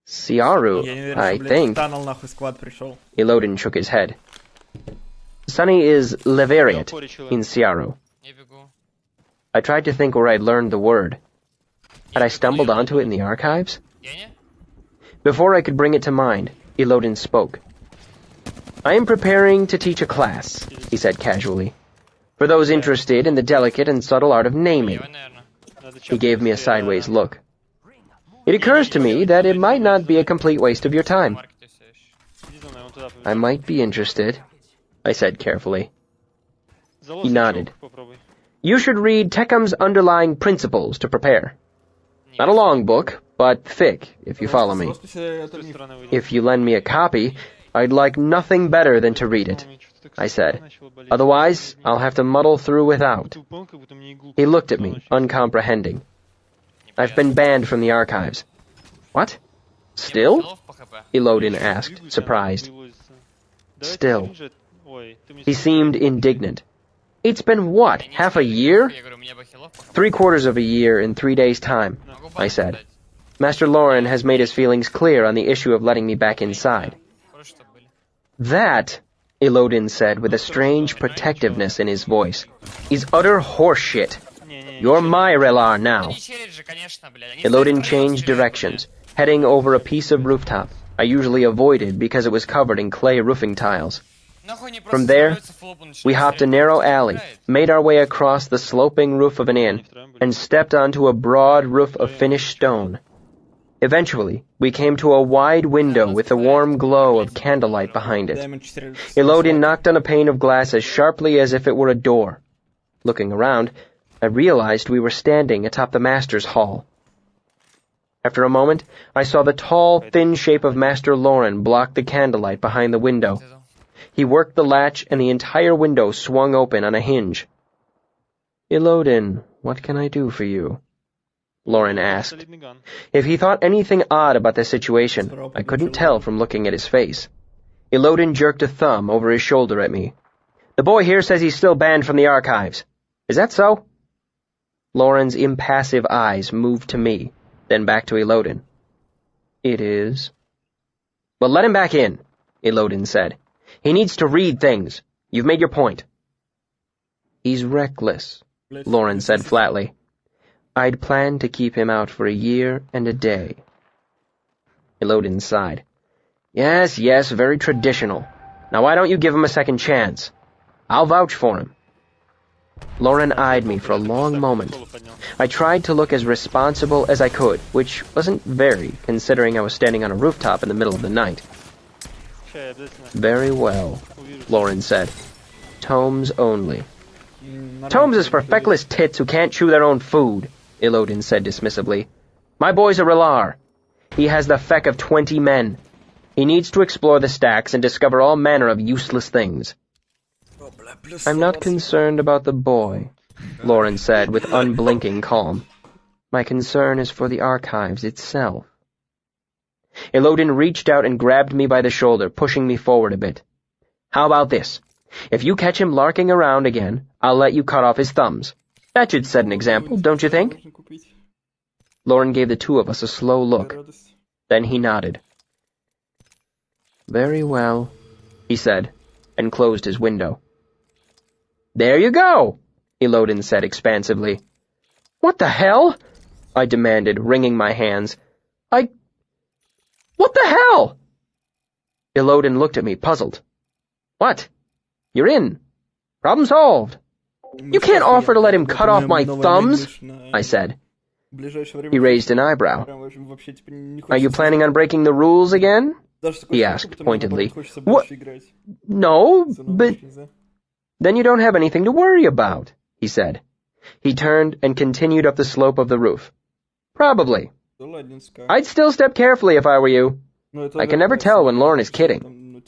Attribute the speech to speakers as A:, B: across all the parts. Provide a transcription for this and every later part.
A: Siaru, I think.
B: Таннел нахуй склад пришел.
A: Elodin shook his head. Sunny is Levariat in Siaru. I tried to think where I'd learned the word. Had I stumbled onto it in the archives? Before I could bring it to mind, Elodin spoke. I am preparing to teach a class, he said casually, for those interested in the delicate and subtle art of naming. He gave me a sideways look. It occurs to me that it might not be a complete waste of your time. I might be interested, I said carefully. He nodded. You should read Teckham's Underlying Principles to prepare. Not a long book, but thick, if you follow me. If you lend me a copy, I'd like nothing better than to read it, I said. Otherwise, I'll have to muddle through without. He looked at me, uncomprehending. I've been banned from the archives. What? Still? Elodin asked, surprised. Still. He seemed indignant. It's been what, half a year? 3/4 of a year in 3 days' time, I said. Master Lauren has made his feelings clear on the issue of letting me back inside. That, Elodin said with a strange protectiveness in his voice, is utter horseshit. You're my Relar now. Elodin changed directions, heading over a piece of rooftop I usually avoided because it was covered in clay roofing tiles. From there, we hopped a narrow alley, made our way across the sloping roof of an inn, and stepped onto a broad roof of finished stone. Eventually, we came to a wide window with a warm glow of candlelight behind it. Elodin knocked on a pane of glass as sharply as if it were a door. Looking around, I realized we were standing atop the Master's Hall. After a moment, I saw the tall, thin shape of Master Lauren block the candlelight behind the window. He worked the latch, and the entire window swung open on a hinge. Elodin, what can I do for you? Lauren asked. If he thought anything odd about the situation, I couldn't tell from looking at his face. Elodin jerked a thumb over his shoulder at me. The boy here says he's still banned from the archives. Is that so? Lauren's impassive eyes moved to me, then back to Elodin. It is. Well, let him back in, Elodin said. He needs to read things. You've made your point. He's reckless, Lauren said flatly. I'd planned to keep him out for a year and a day. Elodin sighed. Yes, very traditional. Now why don't you give him a second chance? I'll vouch for him. Lauren eyed me for a long moment. I tried to look as responsible as I could, which wasn't very, considering I was standing on a rooftop in the middle of the night. Very well, Lauren said. Tomes only. Tomes is for feckless tits who can't chew their own food, Elodin said dismissively. My boy's a Relar. He has the feck of 20 men. He needs to explore the stacks and discover all manner of useless things. I'm not concerned about the boy, Lauren said with unblinking calm. My concern is for the archives itself. Elodin reached out and grabbed me by the shoulder, pushing me forward a bit. How about this? If you catch him larking around again, I'll let you cut off his thumbs. That should set an example, don't you think? Lauren gave the two of us a slow look. Then he nodded. Very well, he said, and closed his window. There you go, Elodin said expansively. What the hell? I demanded, wringing my hands. What the hell? Elodin looked at me, puzzled. What? You're in. Problem solved. You can't offer to let him cut off my thumbs, I said. He raised an eyebrow. Are you planning on breaking the rules again? He asked pointedly. What? No, but... Then you don't have anything to worry about, he said. He turned and continued up the slope of the roof. Probably. I'd still step carefully if I were you. I can never tell when Lauren is kidding.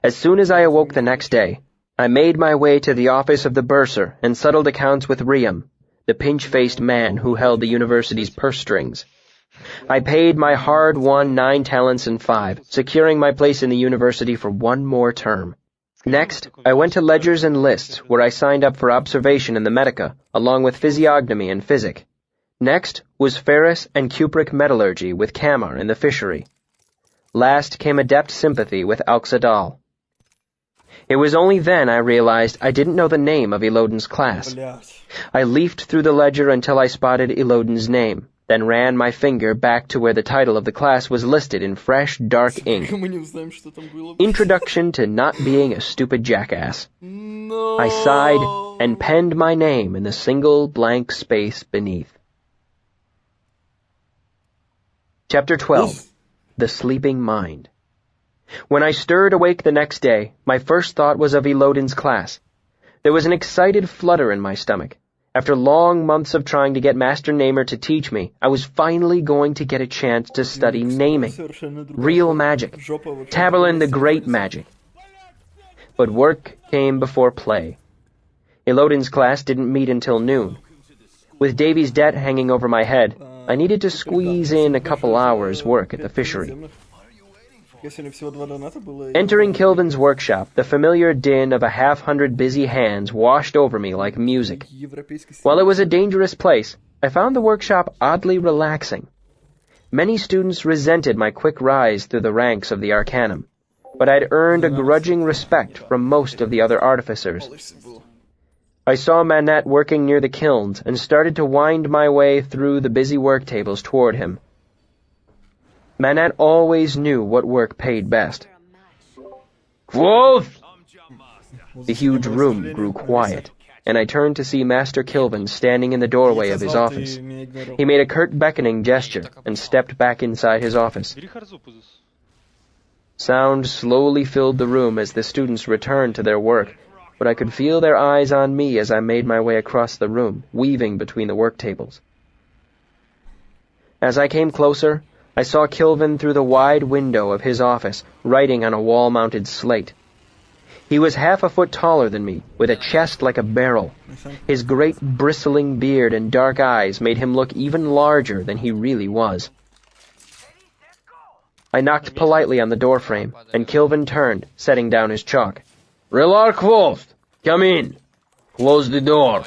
A: As soon as I awoke the next day, I made my way to the office of the bursar and settled accounts with Riam, the pinch-faced man who held the university's purse strings. I paid my hard-won 9 talents and 5, securing my place in the university for 1 more term. Next, I went to ledgers and lists, where I signed up for observation in the Medica, along with physiognomy and physic. Next was ferrous and cupric metallurgy with Kamar in the fishery. Last came adept sympathy with Alxadal. It was only then I realized I didn't know the name of Elodin's class. I leafed through the ledger until I spotted Elodin's name, then ran my finger back to where the title of the class was listed in fresh, dark ink. Introduction to Not Being a Stupid Jackass.
B: No.
A: I sighed and penned my name in the single blank space beneath. Chapter 12. The Sleeping Mind. When I stirred awake the next day, my first thought was of Elodin's class. There was an excited flutter in my stomach. After long months of trying to get Master Namer to teach me, I was finally going to get a chance to study naming. Real magic. Taborlin the Great magic. But work came before play. Elodin's class didn't meet until noon. With Davy's debt hanging over my head, I needed to squeeze in a couple hours' work at the fishery. Entering Kilvin's workshop, the familiar din of 100 busy hands washed over me like music. While it was a dangerous place, I found the workshop oddly relaxing. Many students resented my quick rise through the ranks of the Arcanum, but I'd earned a grudging respect from most of the other artificers. I saw Manette working near the kilns and started to wind my way through the busy work tables toward him. Manette always knew what work paid best. Kvothe! The huge room grew quiet, and I turned to see Master Kilvin standing in the doorway of his office. He made a curt beckoning gesture and stepped back inside his office. Sound slowly filled the room as the students returned to their work, but I could feel their eyes on me as I made my way across the room, weaving between the work tables. As I came closer, I saw Kilvin through the wide window of his office, writing on a wall-mounted slate. He was half a foot taller than me, with a chest like a barrel. His great bristling beard and dark eyes made him look even larger than he really was. I knocked politely on the doorframe, and Kilvin turned, setting down his chalk. Relar Kvothe, come in. Close the door.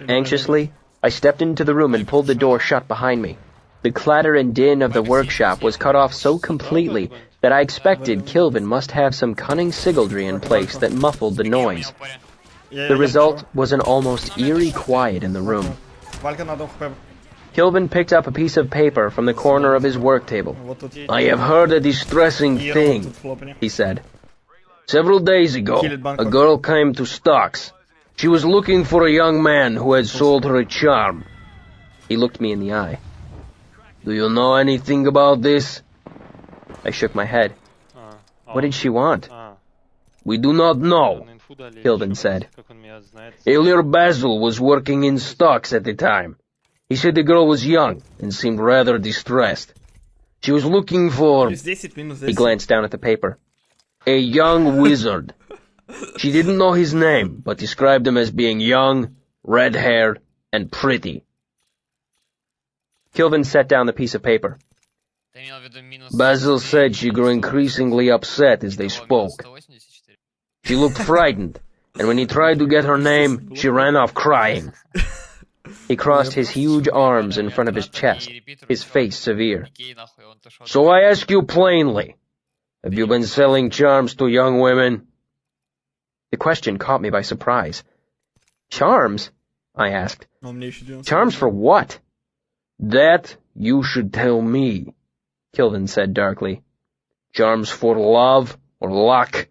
A: Anxiously, I stepped into the room and pulled the door shut behind me. The clatter and din of the workshop was cut off so completely that I expected Kilvin must have some cunning sigildry in place that muffled the noise. The result was an almost eerie quiet in the room. Kilvin picked up a piece of paper from the corner of his work table. I have heard a distressing thing, he said. Several days ago, a girl came to Stocks. She was looking for a young man who had sold her a charm. He looked me in the eye. Do you know anything about this? I shook my head. What did she want? We do not know, Kilvin said. Elir Basil was working in Stocks at the time. He said the girl was young and seemed rather distressed. She was looking for... He glanced down at the paper. A young wizard. She didn't know his name, but described him as being young, red-haired, and pretty. Kilvin set down the piece of paper. Basil said she grew increasingly upset as they spoke. She looked frightened, and when he tried to get her name, she ran off crying. He crossed his huge arms in front of his chest, his face severe. So I ask you plainly, have you been selling charms to young women? The question caught me by surprise. Charms? I asked. Charms for what? That you should tell me, Kilvin said darkly. Charms for love or luck,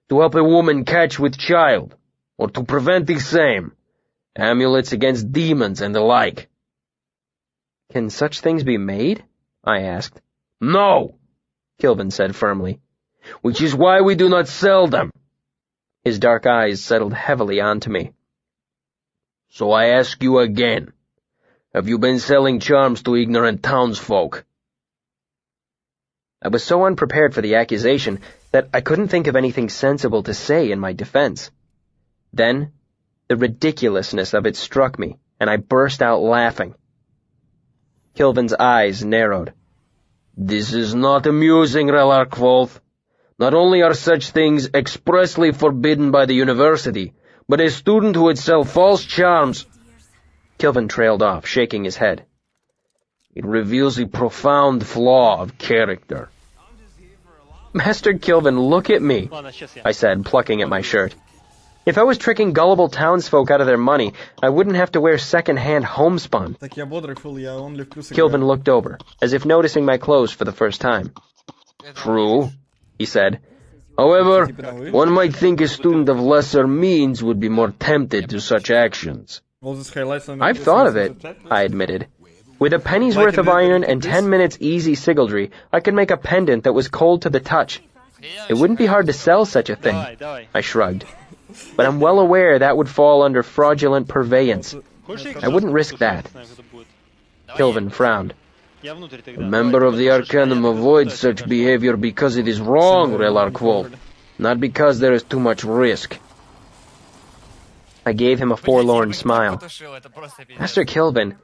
A: to help a woman catch with child, or to prevent the same. Amulets against demons and the like. Can such things be made? I asked. No, Kilvin said firmly, which is why we do not sell them. His dark eyes settled heavily onto me. So I ask you again, have you been selling charms to ignorant townsfolk? I was so unprepared for the accusation that I couldn't think of anything sensible to say in my defense. Then, the ridiculousness of it struck me, and I burst out laughing. Kilvin's eyes narrowed. This is not amusing, Relar Kvothe. Not only are such things expressly forbidden by the university, but a student who would sell false charms... Kilvin trailed off, shaking his head. It reveals a profound flaw of character. Master Kilvin, look at me, I said, plucking at my shirt. If I was tricking gullible townsfolk out of their money, I wouldn't have to wear second-hand homespun. Kilvin looked over, as if noticing my clothes for the first time. True, he said. However, one might think a student of lesser means would be more tempted to such actions. I've thought of it, I admitted. With a penny's worth of iron and 10 minutes easy sigildry, I could make a pendant that was cold to the touch. It wouldn't be hard to sell such a thing, I shrugged. But I'm well aware that would fall under fraudulent purveyance. I wouldn't risk that. Kilvin frowned. A member of the Arcanum avoids such behavior because it is wrong, Relarkvold, not because there is too much risk. I gave him a forlorn smile. Master Kilvin,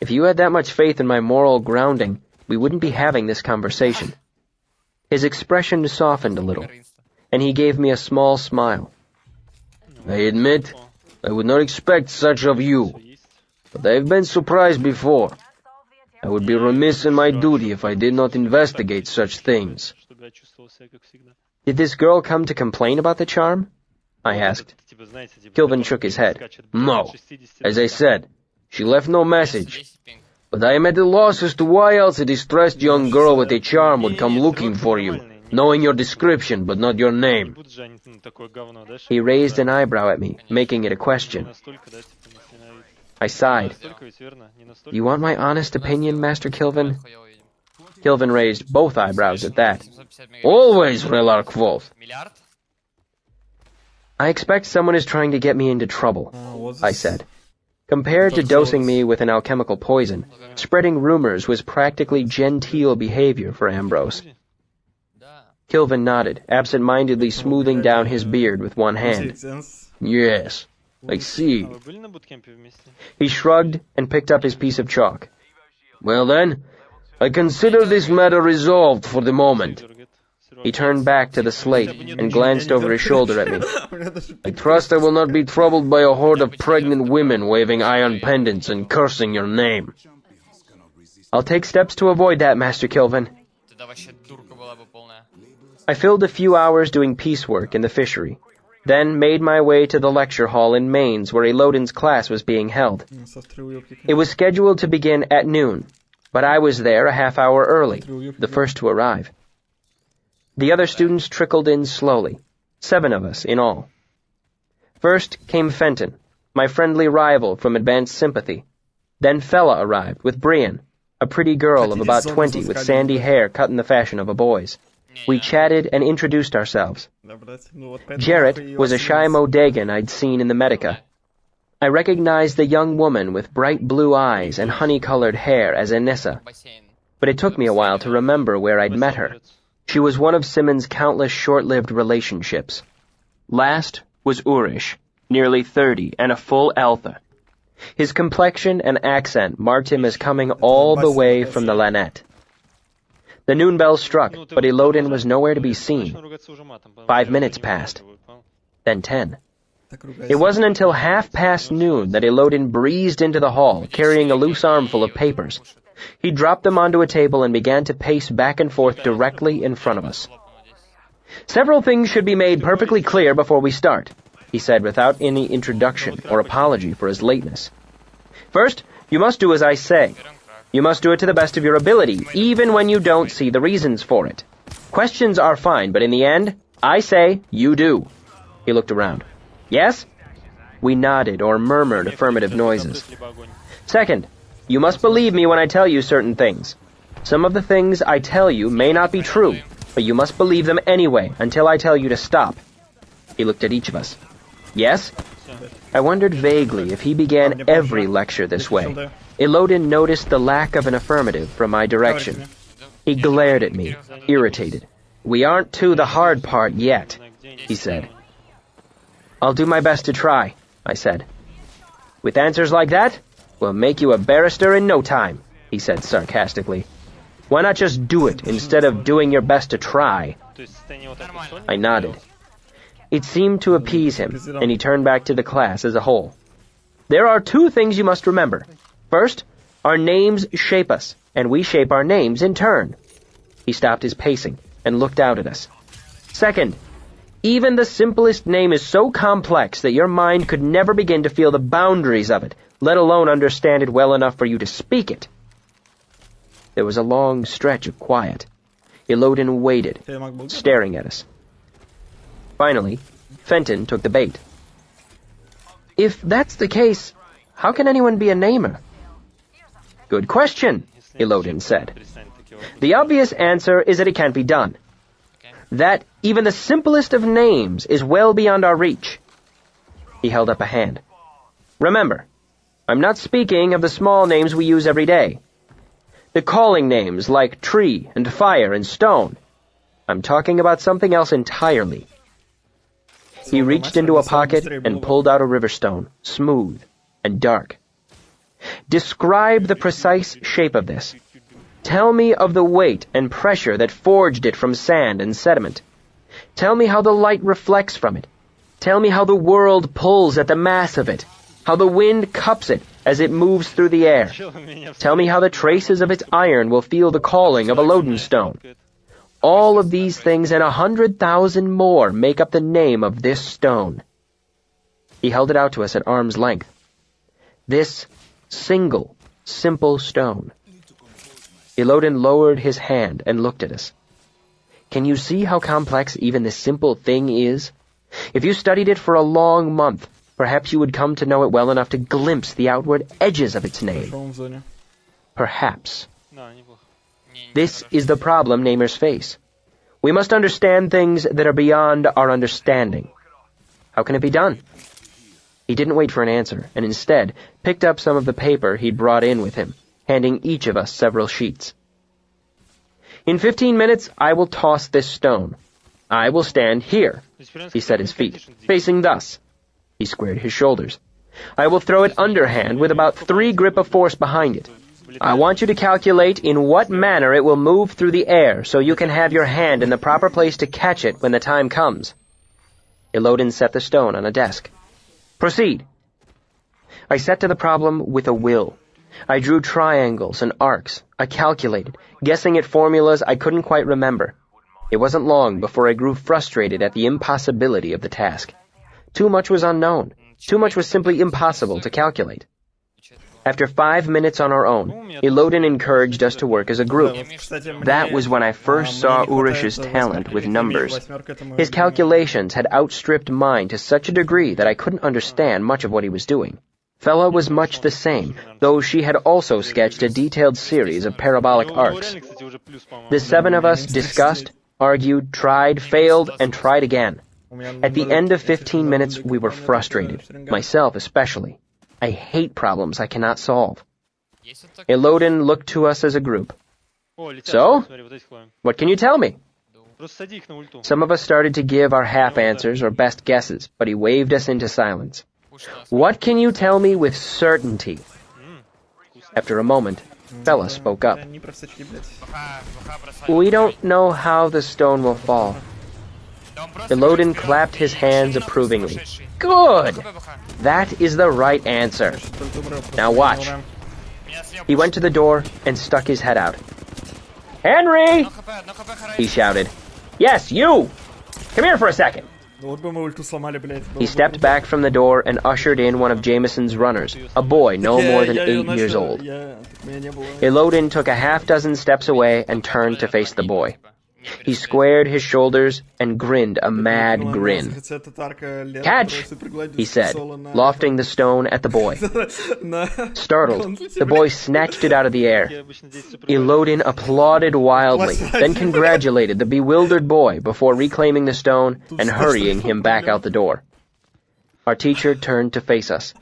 A: if you had that much faith in my moral grounding, we wouldn't be having this conversation. His expression softened a little, and he gave me a small smile. I admit, I would not expect such of you, but I've been surprised before. I would be remiss in my duty if I did not investigate such things. Did this girl come to complain about the charm? I asked. Kilvin shook his head. No. As I said, she left no message. But I am at a loss as to why else a distressed young girl with a charm would come looking for you, knowing your description but not your name. He raised an eyebrow at me, making it a question. I sighed. You want my honest opinion, Master Kilvin? Kilvin raised both eyebrows at that. Always, Relarkvold. I expect someone is trying to get me into trouble, I said. Compared to dosing me with an alchemical poison, spreading rumors was practically genteel behavior for Ambrose. Kilvin nodded, absent-mindedly smoothing down his beard with one hand. Yes, I see. He shrugged and picked up his piece of chalk. Well then, I consider this matter resolved for the moment. He turned back to the slate and glanced over his shoulder at me. I trust I will not be troubled by a horde of pregnant women waving iron pendants and cursing your name. I'll take steps to avoid that, Master Kilvin. I filled a few hours doing piecework in the fishery, then made my way to the lecture hall in Mainz where Elodin's class was being held. It was scheduled to begin at noon, but I was there a half hour early, the first to arrive. The other students trickled in slowly, 7 of us in all. First came Fenton, my friendly rival from Advanced Sympathy. Then Fella arrived with Brian, a pretty girl of about 20 with sandy hair cut in the fashion of a boy's. We chatted and introduced ourselves. Jarrett was a shy Modagan I'd seen in the Medica. I recognized the young woman with bright blue eyes and honey-colored hair as Anissa, but it took me a while to remember where I'd met her. She was one of Simmons' countless short-lived relationships. Last was Urish, nearly 30 and a full Altha. His complexion and accent marked him as coming all the way from the Lanette. The noon bell struck, but Elodin was nowhere to be seen. 5 minutes passed, then 10. It wasn't until noon that Elodin breezed into the hall, carrying a loose armful of papers. He dropped them onto a table and began to pace back and forth directly in front of us. Several things should be made perfectly clear before we start, he said without any introduction or apology for his lateness. First, you must do as I say. You must do it to the best of your ability, even when you don't see the reasons for it. Questions are fine, but in the end, I say you do. He looked around. Yes? We nodded or murmured affirmative noises. Second, you must believe me when I tell you certain things. Some of the things I tell you may not be true, but you must believe them anyway until I tell you to stop. He looked at each of us. Yes? I wondered vaguely if he began every lecture this way. Elodin noticed the lack of an affirmative from my direction. He glared at me, irritated. We aren't to the hard part yet, he said. I'll do my best to try, I said. With answers like that, we'll make you a barrister in no time, he said sarcastically. Why not just do it instead of doing your best to try? I nodded. It seemed to appease him, and he turned back to the class as a whole. There are two things you must remember. First, our names shape us, and we shape our names in turn. He stopped his pacing and looked out at us. Second, even the simplest name is so complex that your mind could never begin to feel the boundaries of it, let alone understand it well enough for you to speak it. There was a long stretch of quiet. Ilodin waited, staring at us. Finally, Fenton took the bait. If that's the case, how can anyone be a namer? Good question, Ilodin said. The obvious answer is that it can't be done. That even the simplest of names is well beyond our reach. He held up a hand. Remember, I'm not speaking of the small names we use every day. The calling names like tree and fire and stone. I'm talking about something else entirely. He reached into a pocket and pulled out a riverstone, smooth and dark. Describe the precise shape of this. Tell me of the weight and pressure that forged it from sand and sediment. Tell me how the light reflects from it. Tell me how the world pulls at the mass of it, how the wind cups it as it moves through the air. Tell me how the traces of its iron will feel the calling of a lodenstone. All of these things and 100,000 more make up the name of this stone. He held it out to us at arm's length. This single, simple stone. Ilodin lowered his hand and looked at us. Can you see how complex even this simple thing is? If you studied it for a long month, perhaps you would come to know it well enough to glimpse the outward edges of its name. Perhaps. This is the problem namers face. We must understand things that are beyond our understanding. How can it be done? He didn't wait for an answer, and instead picked up some of the paper he'd brought in with him, handing each of us several sheets. In 15 minutes, I will toss this stone. I will stand here. He set his feet, facing thus. He squared his shoulders. I will throw it underhand with about 3 grip of force behind it. I want you to calculate in what manner it will move through the air so you can have your hand in the proper place to catch it when the time comes. Ilodin set the stone on a desk. Proceed. I set to the problem with a will. I drew triangles and arcs. I calculated, guessing at formulas I couldn't quite remember. It wasn't long before I grew frustrated at the impossibility of the task. Too much was unknown. Too much was simply impossible to calculate. After 5 minutes on our own, Ilodin encouraged us to work as a group. That was when I first saw Urish's talent with numbers. His calculations had outstripped mine to such a degree that I couldn't understand much of what he was doing. Fela was much the same, though she had also sketched a detailed series of parabolic arcs. The 7 of us discussed, argued, tried, failed, and tried again. At the end of 15 minutes, we were frustrated, myself especially. I hate problems I cannot solve. Ilodin looked to us as a group. So, what can you tell me? Some of us started to give our half answers or best guesses, but he waved us into silence. What can you tell me with certainty? After a moment, Fela spoke up. We don't know how the stone will fall. Ilodin clapped his hands approvingly. Good! That is the right answer. Now watch. He went to the door and stuck his head out. Henry! He shouted. Yes, you! Come here for a second. He stepped back from the door and ushered in one of Jameson's runners, a boy no more than 8 years old. Ilodin took a half-dozen steps away and turned to face the boy. He squared his shoulders and grinned a mad grin. Catch! He said, lofting the stone at the boy. Startled, the boy snatched it out of the air. Ilodin applauded wildly, then congratulated the bewildered boy before reclaiming the stone and hurrying him back out the door. Our teacher turned to face us.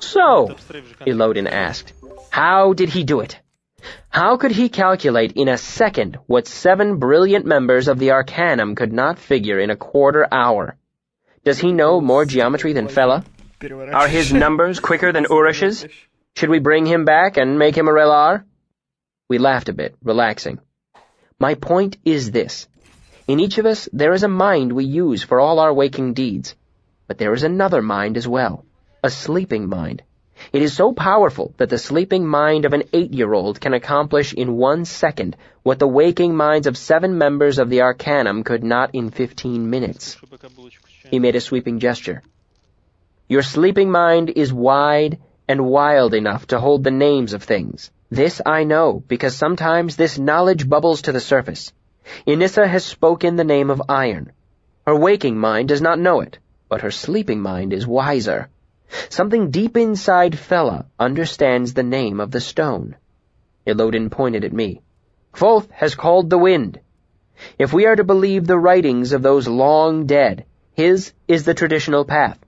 A: So, Ilodin asked, how did he do it? How could he calculate in a second what 7 brilliant members of the Arcanum could not figure in a quarter hour? Does he know more geometry than Fela? Are his numbers quicker than Urish's? Should we bring him back and make him a Relar? We laughed a bit, relaxing. My point is this. In each of us, there is a mind we use for all our waking deeds. But there is another mind as well, a sleeping mind, It is so powerful that the sleeping mind of an 8-year-old can accomplish in 1 second what the waking minds of 7 members of the Arcanum could not in 15 minutes. He made a sweeping gesture. Your sleeping mind is wide and wild enough to hold the names of things. This I know, because sometimes this knowledge bubbles to the surface. Inissa has spoken the name of iron. Her waking mind does not know it, but her sleeping mind is wiser. Something deep inside Fela understands the name of the stone. Ilodin pointed at me. Kvothe has called the wind. If we are to believe the writings of those long dead, his is the traditional path.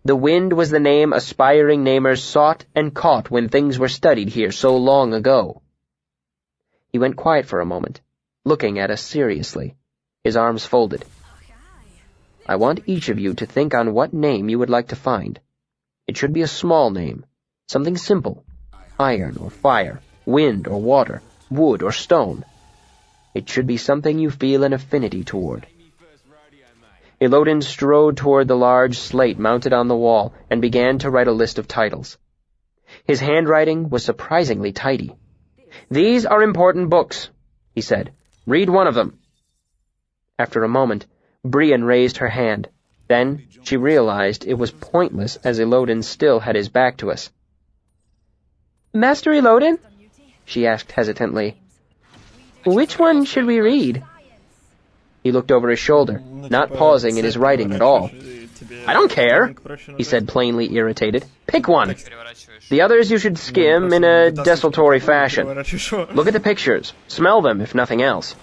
A: The wind was the name aspiring namers sought and caught when things were studied here so long ago. He went quiet for a moment, looking at us seriously, his arms folded. I want each of you to think on what name you would like to find. It should be a small name, something simple, iron or fire, wind or water, wood or stone. It should be something you feel an affinity toward. Ilodin strode toward the large slate mounted on the wall and began to write a list of titles. His handwriting was surprisingly tidy. These are important books, he said. Read one of them. After a moment, Brienne raised her hand. Then she realized it was pointless as Ilodin still had his back to us. Master Ilodin? She asked hesitantly. Which one should we read? He looked over his shoulder, not pausing in his writing at all. I don't care, he said, plainly irritated. Pick one. The others you should skim in a desultory fashion. Look at the pictures. Smell them, if nothing else.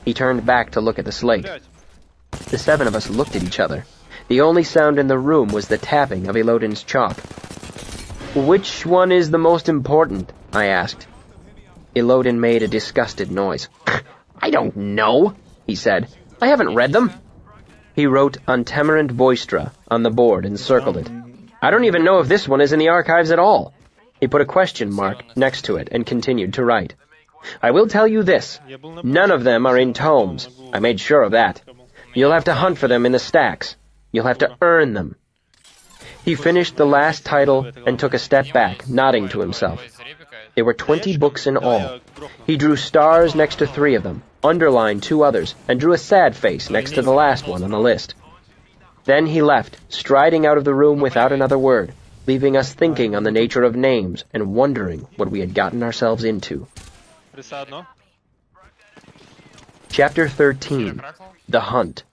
A: He turned back to look at the slate. The 7 of us looked at each other. The only sound in the room was the tapping of Ilodin's chalk. Which one is the most important? I asked. Ilodin made a disgusted noise. I don't know, he said. I haven't read them. He wrote Untemerant Voistra on the board and circled it. I don't even know if this one is in the archives at all. He put a question mark next to it and continued to write. I will tell you this. None of them are in tomes. I made sure of that. You'll have to hunt for them in the stacks. You'll have to earn them. He finished the last title and took a step back, nodding to himself. There were 20 books in all. He drew stars next to 3 of them, underlined 2 others, and drew a sad face next to the last one on the list. Then he left, striding out of the room without another word, leaving us thinking on the nature of names and wondering what we had gotten ourselves into. Chapter 13. The Hunt.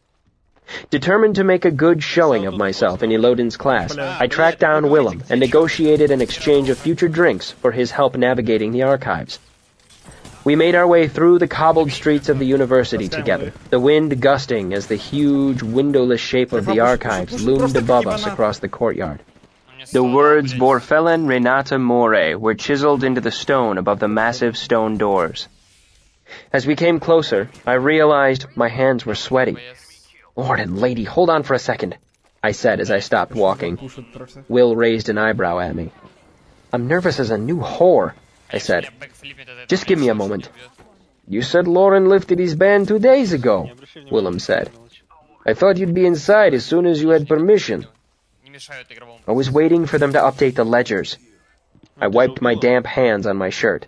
A: Determined to make a good showing of myself in Ilodin's class, I tracked down Willem and negotiated an exchange of future drinks for his help navigating the archives. We made our way through the cobbled streets of the university together, the wind gusting as the huge, windowless shape of the archives loomed above us across the courtyard. The words Vorfellen Renata More were chiseled into the stone above the massive stone doors. As we came closer, I realized my hands were sweaty. Lord and lady, hold on for a second, I said as I stopped walking. Will raised an eyebrow at me. I'm nervous as a new whore, I said. Just give me a moment. You said Lauren lifted his ban 2 days ago, Willem said. I thought you'd be inside as soon as you had permission. I was waiting for them to update the ledgers. I wiped my damp hands on my shirt.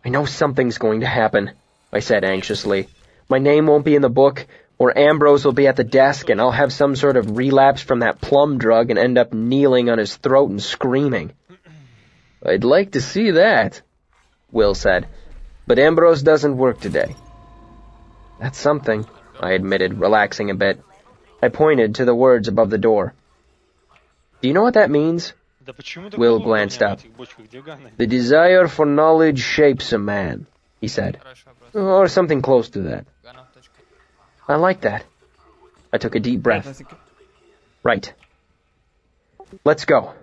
A: I know something's going to happen, I said anxiously. My name won't be in the book, or Ambrose will be at the desk, and I'll have some sort of relapse from that plum drug and end up kneeling on his throat and screaming. I'd like to see that, Will said, but Ambrose doesn't work today. That's something, I admitted, relaxing a bit. I pointed to the words above the door. Do you know what that means? Will glanced up. The desire for knowledge shapes a man, he said. Or something close to that. I like that. I took a deep breath. Right. Let's go.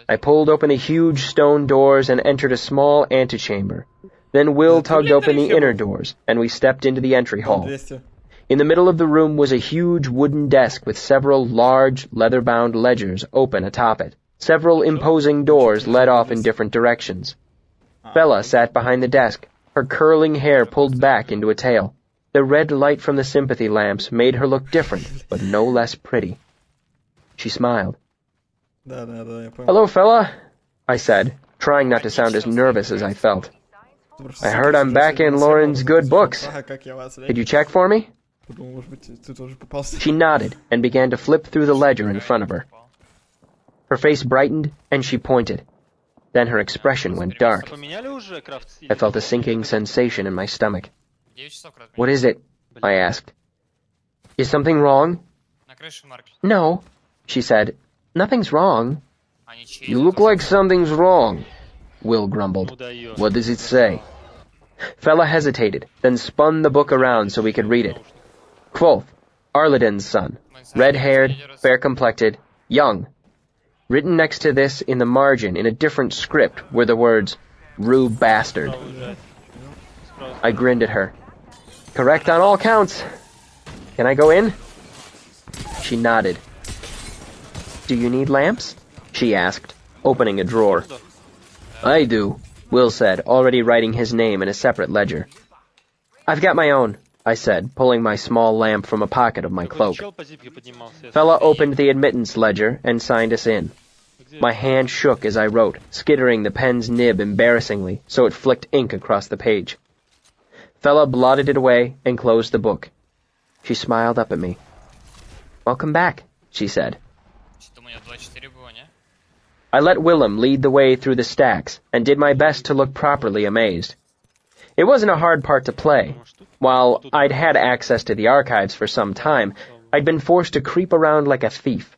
A: I pulled open the huge stone doors and entered a small antechamber. Then Will tugged open the inner doors, and we stepped into the entry hall. In the middle of the room was a huge wooden desk with several large, leather-bound ledgers open atop it. Several imposing doors led off in different directions. Fela sat behind the desk, her curling hair pulled back into a tail. The red light from the sympathy lamps made her look different, but no less pretty. She smiled. Hello, fella, I said, trying not to sound as nervous as I felt. I heard I'm back in Lauren's good books. Did you check for me? She nodded and began to flip through the ledger in front of her. Her face brightened and she pointed. Then her expression went dark. I felt a sinking sensation in my stomach. What is it? I asked. Is something wrong? No, she said. Nothing's wrong. You look like something's wrong, Will grumbled. What does it say? Fella hesitated, then spun the book around so we could read it. Kvothe, Arladin's son, red-haired, fair-complected, young. Written next to this in the margin in a different script were the words, Rue Bastard. I grinned at her. Correct on all counts. Can I go in? She nodded. Do you need lamps? She asked, opening a drawer. I do, Will said, already writing his name in a separate ledger. I've got my own, I said, pulling my small lamp from a pocket of my cloak. Fella opened the admittance ledger and signed us in. My hand shook as I wrote, skittering the pen's nib embarrassingly so it flicked ink across the page. Fella blotted it away and closed the book. She smiled up at me. Welcome back, she said. I let Willem lead the way through the stacks and did my best to look properly amazed. It wasn't a hard part to play. While I'd had access to the archives for some time, I'd been forced to creep around like a thief.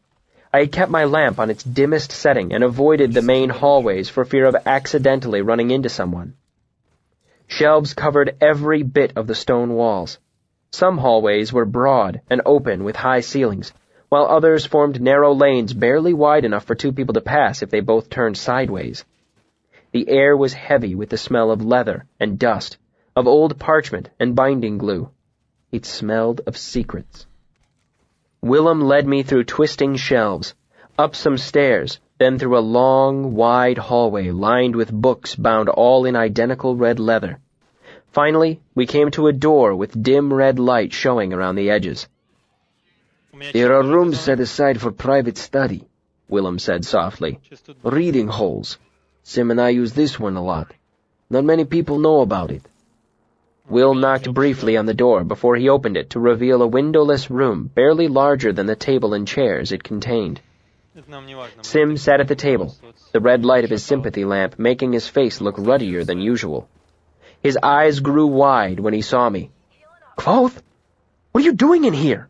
A: I had kept my lamp on its dimmest setting and avoided the main hallways for fear of accidentally running into someone. Shelves covered every bit of the stone walls. Some hallways were broad and open with high ceilings, while others formed narrow lanes barely wide enough for two people to pass if they both turned sideways. The air was heavy with the smell of leather and dust, of old parchment and binding glue. It smelled of secrets. Willem led me through twisting shelves, up some stairs, then through a long, wide hallway lined with books bound all in identical red leather. Finally, we came to a door with dim red light showing around the edges. There are rooms set aside for private study, Willem said softly. Reading holes. Sim and I use this one a lot. Not many people know about it. Will knocked briefly on the door before he opened it to reveal a windowless room barely larger than the table and chairs it contained. Sim sat at the table, the red light of his sympathy lamp making his face look ruddier than usual. His eyes grew wide when he saw me. Kvothe? What are you doing in here?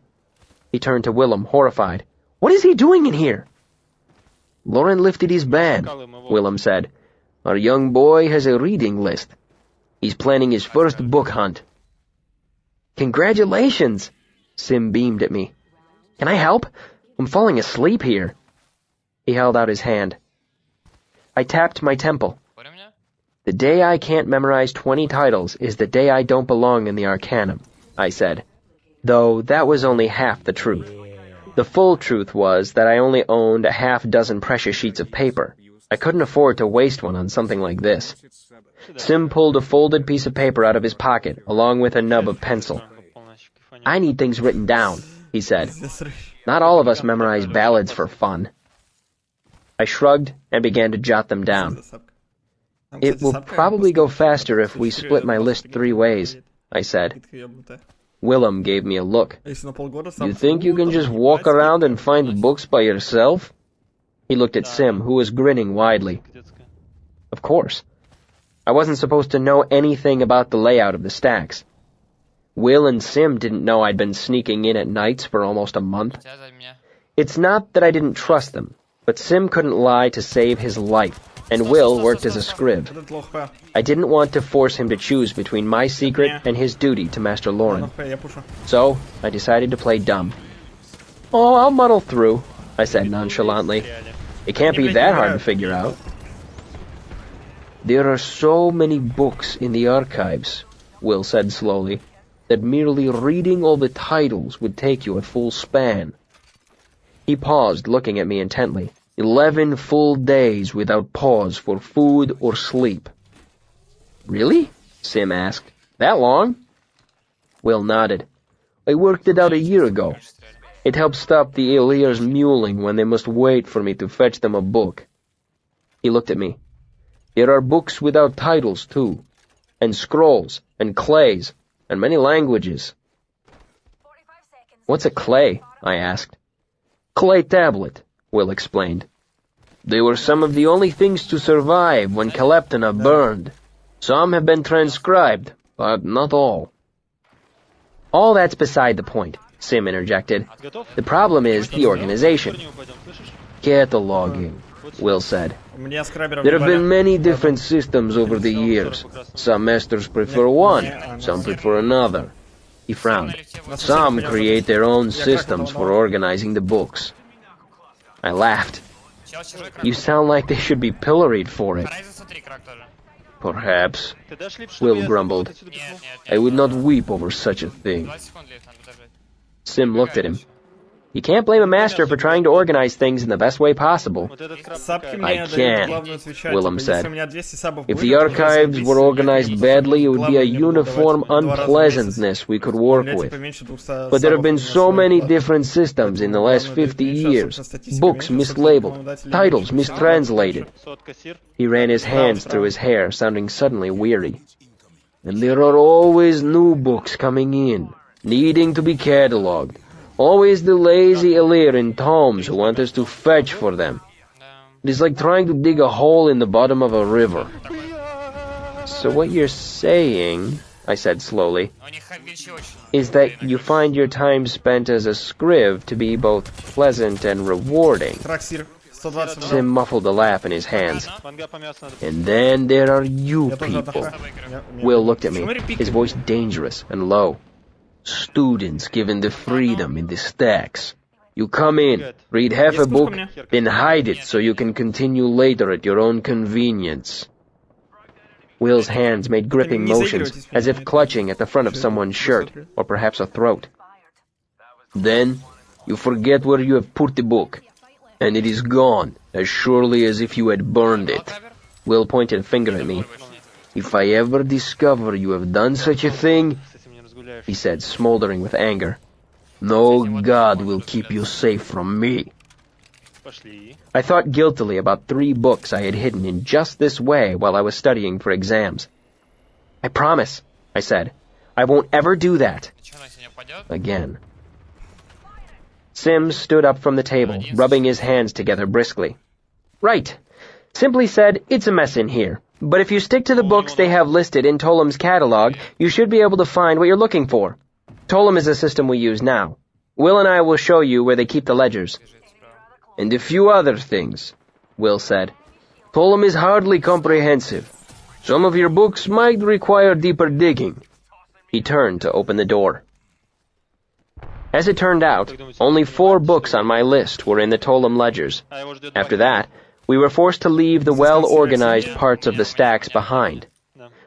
A: He turned to Willem, horrified. What is he doing in here? Lauren lifted his ban, Willem said. Our young boy has a reading list. He's planning his first book hunt. Congratulations! Sim beamed at me. Can I help? I'm falling asleep here. He held out his hand. I tapped my temple. The day I can't memorize 20 titles is the day I don't belong in the Arcanum, I said. Though that was only half the truth. The full truth was that I only owned a half-dozen precious sheets of paper. I couldn't afford to waste one on something like this. Sim pulled a folded piece of paper out of his pocket, along with a nub of pencil. I need things written down, he said. Not all of us memorize ballads for fun. I shrugged and began to jot them down. It will probably go faster if we split my list 3 ways, I said. Willem gave me a look. You think you can just walk around and find books by yourself? He looked at Sim, who was grinning widely. Of course. I wasn't supposed to know anything about the layout of the stacks. Will and Sim didn't know I'd been sneaking in at nights for almost a month. It's not that I didn't trust them, but Sim couldn't lie to save his life, and Will worked as a scrib. I didn't want to force him to choose between my secret and his duty to Master Lauren. So, I decided to play dumb. Oh, I'll muddle through, I said nonchalantly. It can't be that hard to figure out. There are so many books in the archives, Will said slowly, that merely reading all the titles would take you a full span. He paused, looking at me intently. 11 full days without pause for food or sleep. Really? Sim asked. That long? Will nodded. I worked it out a year ago. It helps stop the Aelirs mewling when they must wait for me to fetch them a book. He looked at me. There are books without titles, too, and scrolls, and clays, and many languages. What's a clay? I asked. Clay tablet, Will explained. They were some of the only things to survive when Caleptana burned. Some have been transcribed, but not all. All that's beside the point, Sim interjected. The problem is the organization. Cataloging, Will said. There have been many different systems over the years. Some masters prefer one, some prefer another. He frowned. Some create their own systems for organizing the books. I laughed. You sound like they should be pilloried for it. Perhaps, Will grumbled. I would not weep over such a thing. Sim looked at him. You can't blame a master for trying to organize things in the best way possible. I can't, Willem said. If the archives were organized badly, it would be a uniform unpleasantness we could work with. But there have been so many different systems in the last 50 years. Books mislabeled, titles mistranslated. He ran his hands through his hair, sounding suddenly weary. And there are always new books coming in, needing to be catalogued. Always the lazy Aelir in tomes who want us to fetch for them. It is like trying to dig a hole in the bottom of a river. So what you're saying, I said slowly, is that you find your time spent as a scriv to be both pleasant and rewarding. Sim muffled a laugh in his hands. And then there are you people. Will looked at me, his voice dangerous and low. Students given the freedom in the stacks. You come in, read half a book, then hide it so you can continue later at your own convenience. Will's hands made gripping motions, as if clutching at the front of someone's shirt, or perhaps a throat. Then, you forget where you have put the book, and it is gone, as surely as if you had burned it. Will pointed a finger at me. If I ever discover you have done such a thing, he said, smoldering with anger, no god will keep you safe from me. I thought guiltily about 3 books I had hidden in just this way while I was studying for exams. I promise, I said. I won't ever do that. Again. Sim stood up from the table, rubbing his hands together briskly. Right. Simply said, it's a mess in here. But if you stick to the books they have listed in Tolem's catalog, you should be able to find what you're looking for. Tolem is a system we use now. Will and I will show you where they keep the ledgers. And a few other things, Will said. Tolem is hardly comprehensive. Some of your books might require deeper digging. He turned to open the door. As it turned out, only 4 books on my list were in the Tolem ledgers. After that, we were forced to leave the well-organized parts of the stacks behind.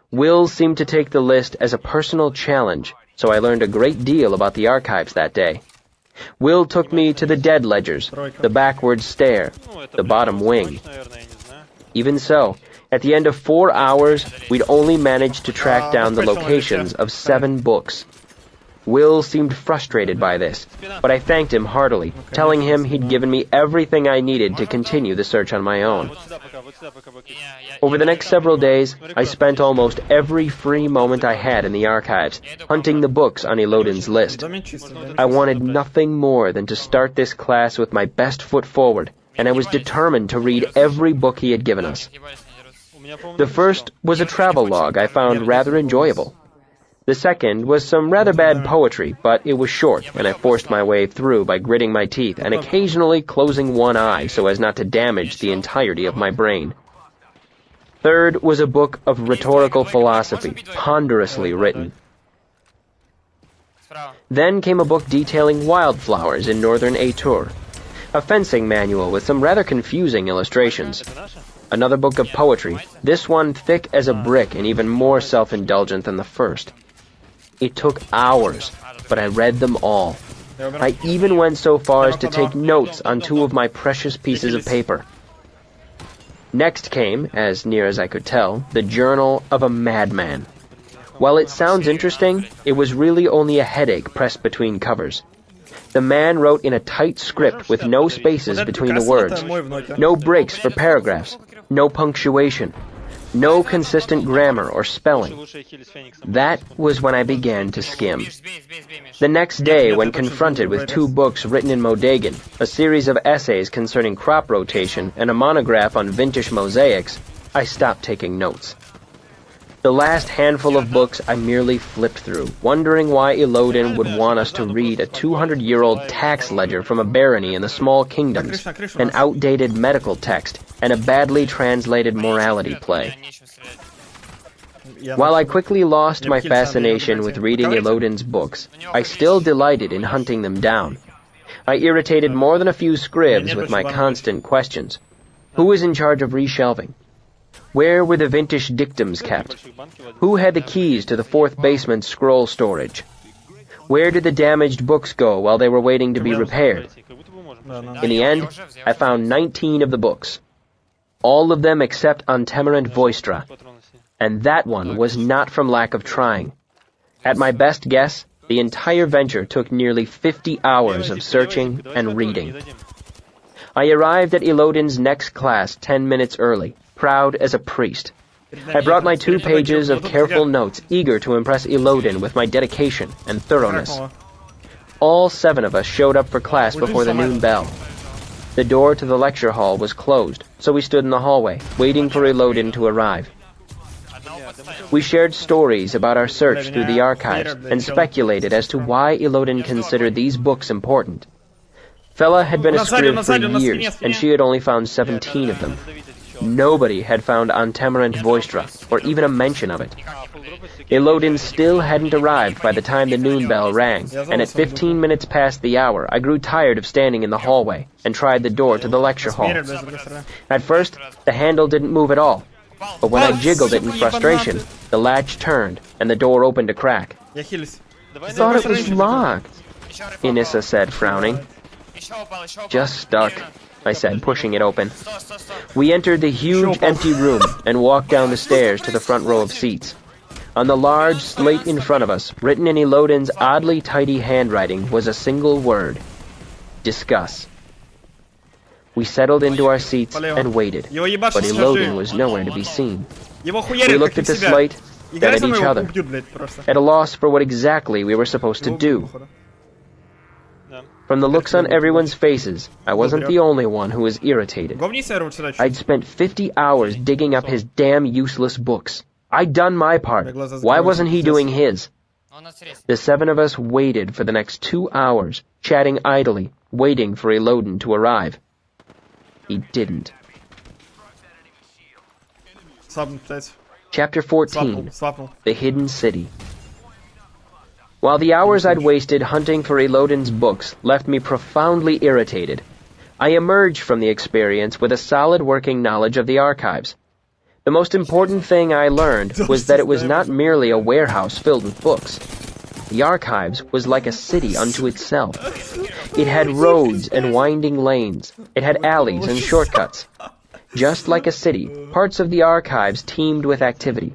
A: Will seemed to take the list as a personal challenge, so I learned a great deal about the archives that day. Will took me to the dead ledgers, the backward stair, the bottom wing. Even so, at the end of 4 hours, we'd only managed to track down the locations of 7 books. Will seemed frustrated by this, but I thanked him heartily, telling him he'd given me everything I needed to continue the search on my own. Over the next several days, I spent almost every free moment I had in the archives, hunting the books on Elodin's list. I wanted nothing more than to start this class with my best foot forward, and I was determined to read every book he had given us. The first was a travel log I found rather enjoyable. The second was some rather bad poetry, but it was short, and I forced my way through by gritting my teeth and occasionally closing one eye so as not to damage the entirety of my brain. Third was a book of rhetorical philosophy, ponderously written. Then came a book detailing wildflowers in northern Aetur, a fencing manual with some rather confusing illustrations. Another book of poetry, this one thick as a brick and even more self-indulgent than the first. It took hours, but I read them all. I even went so far as to take notes on 2 of my precious pieces of paper. Next came, as near as I could tell, the Journal of a Madman. While it sounds interesting, it was really only a headache pressed between covers. The man wrote in a tight script with no spaces between the words, no breaks for paragraphs, no punctuation, no consistent grammar or spelling. That was when I began to skim. The next day, when confronted with 2 books written in Modagan, a series of essays concerning crop rotation, and a monograph on vintage mosaics, I stopped taking notes. The last handful of books I merely flipped through, wondering why Ilodin would want us to read a 200-year-old tax ledger from a barony in the Small Kingdoms, an outdated medical text, and a badly translated morality play. While I quickly lost my fascination with reading Ilodin's books, I still delighted in hunting them down. I irritated more than a few scribs with my constant questions. Who was in charge of reshelving? Where were the vintage dictums kept? Who had the keys to the 4th basement scroll storage? Where did the damaged books go while they were waiting to be repaired? In the end, I found 19 of the books. All of them except Antemirant Voistra. And that one was not from lack of trying. At my best guess, the entire venture took nearly 50 hours of searching and reading. I arrived at Ilodin's next class 10 minutes early, proud as a priest. I brought my 2 pages of careful notes, eager to impress Ilodin with my dedication and thoroughness. All 7 of us showed up for class before the noon bell. The door to the lecture hall was closed, so we stood in the hallway, waiting for Ilodin to arrive. We shared stories about our search through the archives and speculated as to why Ilodin considered these books important. Fela had been a scribe for years, and she had only found 17 of them. Nobody had found Antemirant Voistra, or even a mention of it. Ilodin still hadn't arrived by the time the noon bell rang, and at 15 minutes past the hour, I grew tired of standing in the hallway and tried the door to the lecture hall. At first, the handle didn't move at all, but when I jiggled it in frustration, the latch turned and the door opened a crack. "Thought it was locked," Inissa said, frowning. "Just stuck," I said, pushing it open. We entered the huge empty room and walked down the stairs to the front row of seats. On the large slate in front of us, written in Ilodin's oddly tidy handwriting, was a single word: discuss. We settled into our seats and waited, but Ilodin was nowhere to be seen. We looked at the slate, then at each other, at a loss for what exactly we were supposed to do. From the looks on everyone's faces, I wasn't the only one who was irritated. I'd spent 50 hours digging up his damn useless books. I'd done my part. Why wasn't he doing his? The 7 of us waited for the next 2 hours, chatting idly, waiting for Ilodin to arrive. He didn't. Chapter 14. The Hidden City. While the hours I'd wasted hunting for Ilodin's books left me profoundly irritated, I emerged from the experience with a solid working knowledge of the archives. The most important thing I learned was that it was not merely a warehouse filled with books. The archives was like a city unto itself. It had roads and winding lanes. It had alleys and shortcuts. Just like a city, parts of the archives teemed with activity.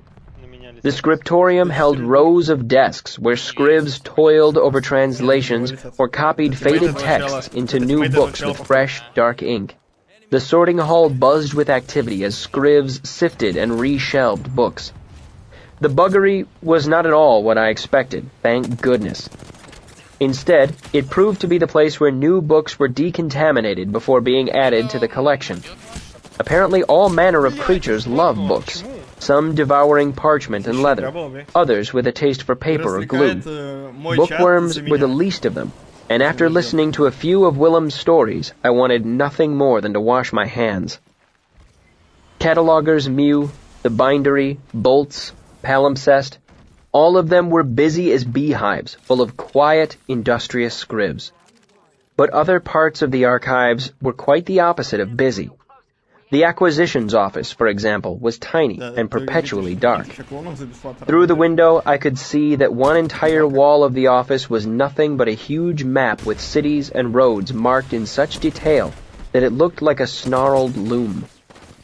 A: The scriptorium held rows of desks where scribs toiled over translations or copied faded texts into new books with fresh, dark ink. The sorting hall buzzed with activity as scribs sifted and reshelved books. The buggery was not at all what I expected, thank goodness. Instead, it proved to be the place where new books were decontaminated before being added to the collection. Apparently all manner of creatures love books, some devouring parchment and leather, others with a taste for paper or glue. Bookworms were the least of them, and after listening to a few of Willem's stories, I wanted nothing more than to wash my hands. Catalogers Mew, the Bindery, Bolts, Palimpsest, all of them were busy as beehives, full of quiet, industrious scribs. But other parts of the archives were quite the opposite of busy. The acquisitions office, for example, was tiny and perpetually dark. Through the window, I could see that one entire wall of the office was nothing but a huge map with cities and roads marked in such detail that it looked like a snarled loom.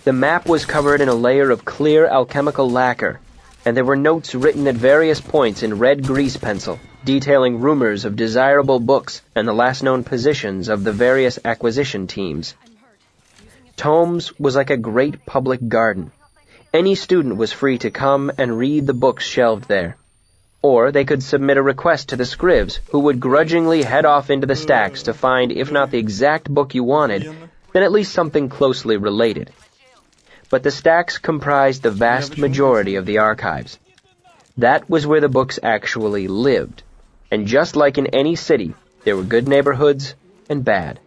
A: The map was covered in a layer of clear alchemical lacquer, and there were notes written at various points in red grease pencil, detailing rumors of desirable books and the last known positions of the various acquisition teams. Tomes was like a great public garden. Any student was free to come and read the books shelved there. Or they could submit a request to the scribs, who would grudgingly head off into the stacks to find, if not the exact book you wanted, then at least something closely related. But the stacks comprised the vast majority of the archives. That was where the books actually lived. And just like in any city, there were good neighborhoods and bad.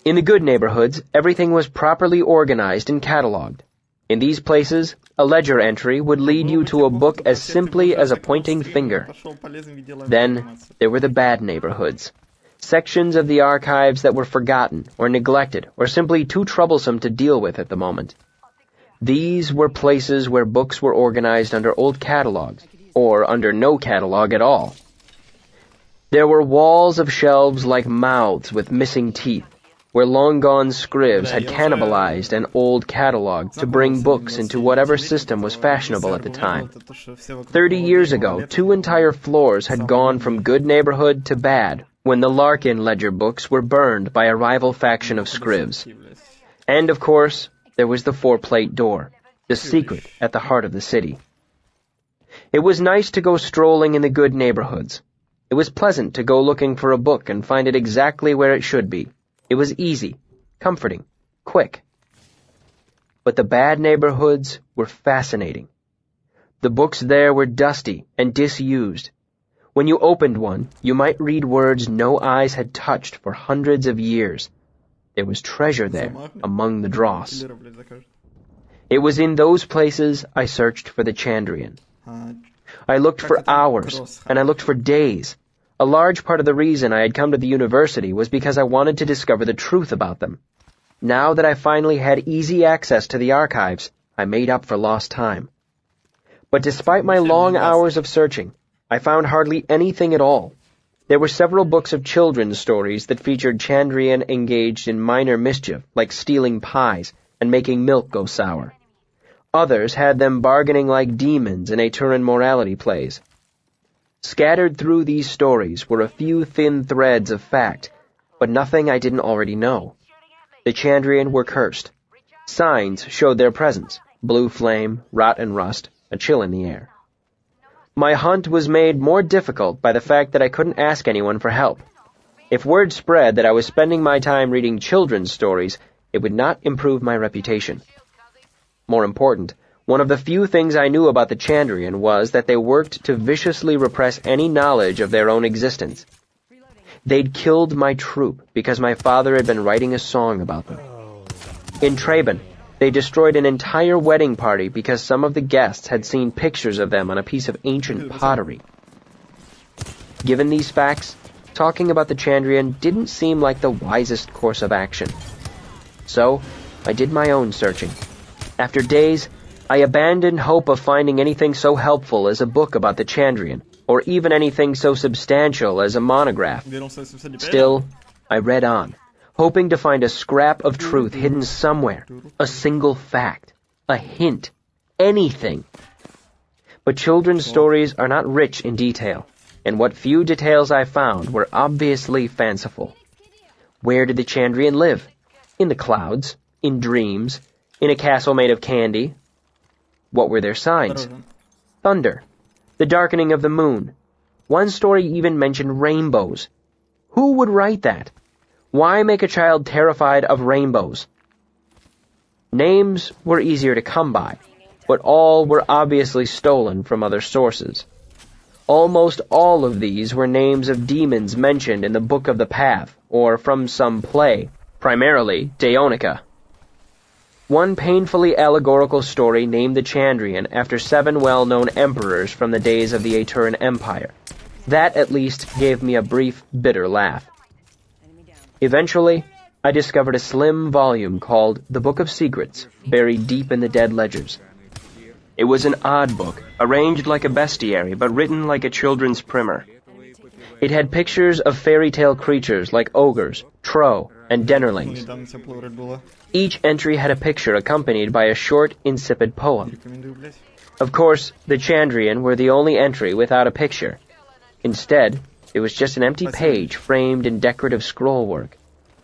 A: In the good neighborhoods, everything was properly organized and cataloged. In these places, a ledger entry would lead you to a book as simply as a pointing finger. Then, there were the bad neighborhoods. Sections of the archives that were forgotten or neglected or simply too troublesome to deal with at the moment. These were places where books were organized under old catalogs, or under no catalog at all. There were walls of shelves like mouths with missing teeth, where long-gone scribs had cannibalized an old catalog to bring books into whatever system was fashionable at the time. 30 years ago, 2 entire floors had gone from good neighborhood to bad, when the Larkin ledger books were burned by a rival faction of scribs. And, of course, there was the 4-plate door, the secret at the heart of the city. It was nice to go strolling in the good neighborhoods. It was pleasant to go looking for a book and find it exactly where it should be. It was easy, comforting, quick. But the bad neighborhoods were fascinating. The books there were dusty and disused. When you opened one, you might read words no eyes had touched for hundreds of years. There was treasure there, among the dross. It was in those places I searched for the Chandrian. I looked for hours, and I looked for days. A large part of the reason I had come to the university was because I wanted to discover the truth about them. Now that I finally had easy access to the archives, I made up for lost time. But despite my long hours of searching, I found hardly anything at all. There were several books of children's stories that featured Chandrian engaged in minor mischief, like stealing pies and making milk go sour. Others had them bargaining like demons in Aturan morality plays. Scattered through these stories were a few thin threads of fact, but nothing I didn't already know. The Chandrian were cursed. Signs showed their presence: blue flame, rot and rust, a chill in the air. My hunt was made more difficult by the fact that I couldn't ask anyone for help. If word spread that I was spending my time reading children's stories, it would not improve my reputation. More important, one of the few things I knew about the Chandrian was that they worked to viciously repress any knowledge of their own existence. They'd killed my troupe because my father had been writing a song about them. In Traben, they destroyed an entire wedding party because some of the guests had seen pictures of them on a piece of ancient pottery. Given these facts, talking about the Chandrian didn't seem like the wisest course of action. So, I did my own searching. After days, I abandoned hope of finding anything so helpful as a book about the Chandrian, or even anything so substantial as a monograph. Still, I read on, hoping to find a scrap of truth hidden somewhere, a single fact, a hint, anything. But children's stories are not rich in detail, and what few details I found were obviously fanciful. Where did the Chandrian live? In the clouds, in dreams, in a castle made of candy. What were their signs? Thunder, the darkening of the moon. One story even mentioned rainbows. Who would write that? Why make a child terrified of rainbows? Names were easier to come by, but all were obviously stolen from other sources. Almost all of these were names of demons mentioned in the Book of the Path, or from some play, primarily Daonica. One painfully allegorical story named the Chandrian after 7 well-known emperors from the days of the Aturan Empire. That, at least, gave me a brief, bitter laugh. Eventually, I discovered a slim volume called The Book of Secrets, buried deep in the dead ledgers. It was an odd book, arranged like a bestiary, but written like a children's primer. It had pictures of fairy tale creatures like ogres, troll, and dennerlings. Each entry had a picture accompanied by a short, insipid poem. Of course, the Chandrian were the only entry without a picture. Instead, it was just an empty page framed in decorative scrollwork.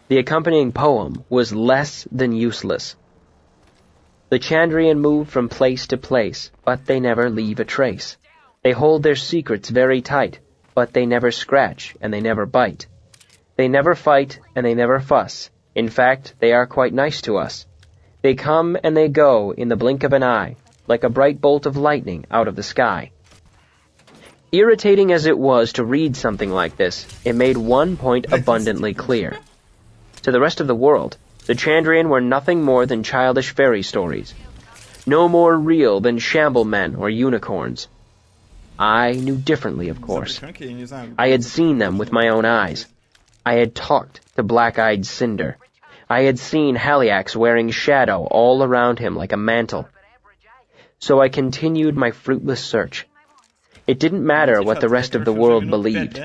A: The accompanying poem was less than useless. The Chandrian move from place to place, but they never leave a trace. They hold their secrets very tight, but they never scratch and they never bite. They never fight and they never fuss. In fact, they are quite nice to us. They come and they go in the blink of an eye, like a bright bolt of lightning out of the sky. Irritating as it was to read something like this, it made one point abundantly clear. To the rest of the world, the Chandrian were nothing more than childish fairy stories. No more real than shamble men or unicorns. I knew differently, of course. I had seen them with my own eyes. I had talked to Black-Eyed Cinder. I had seen Haliax wearing shadow all around him like a mantle. So I continued my fruitless search. It didn't matter what the rest of the world believed.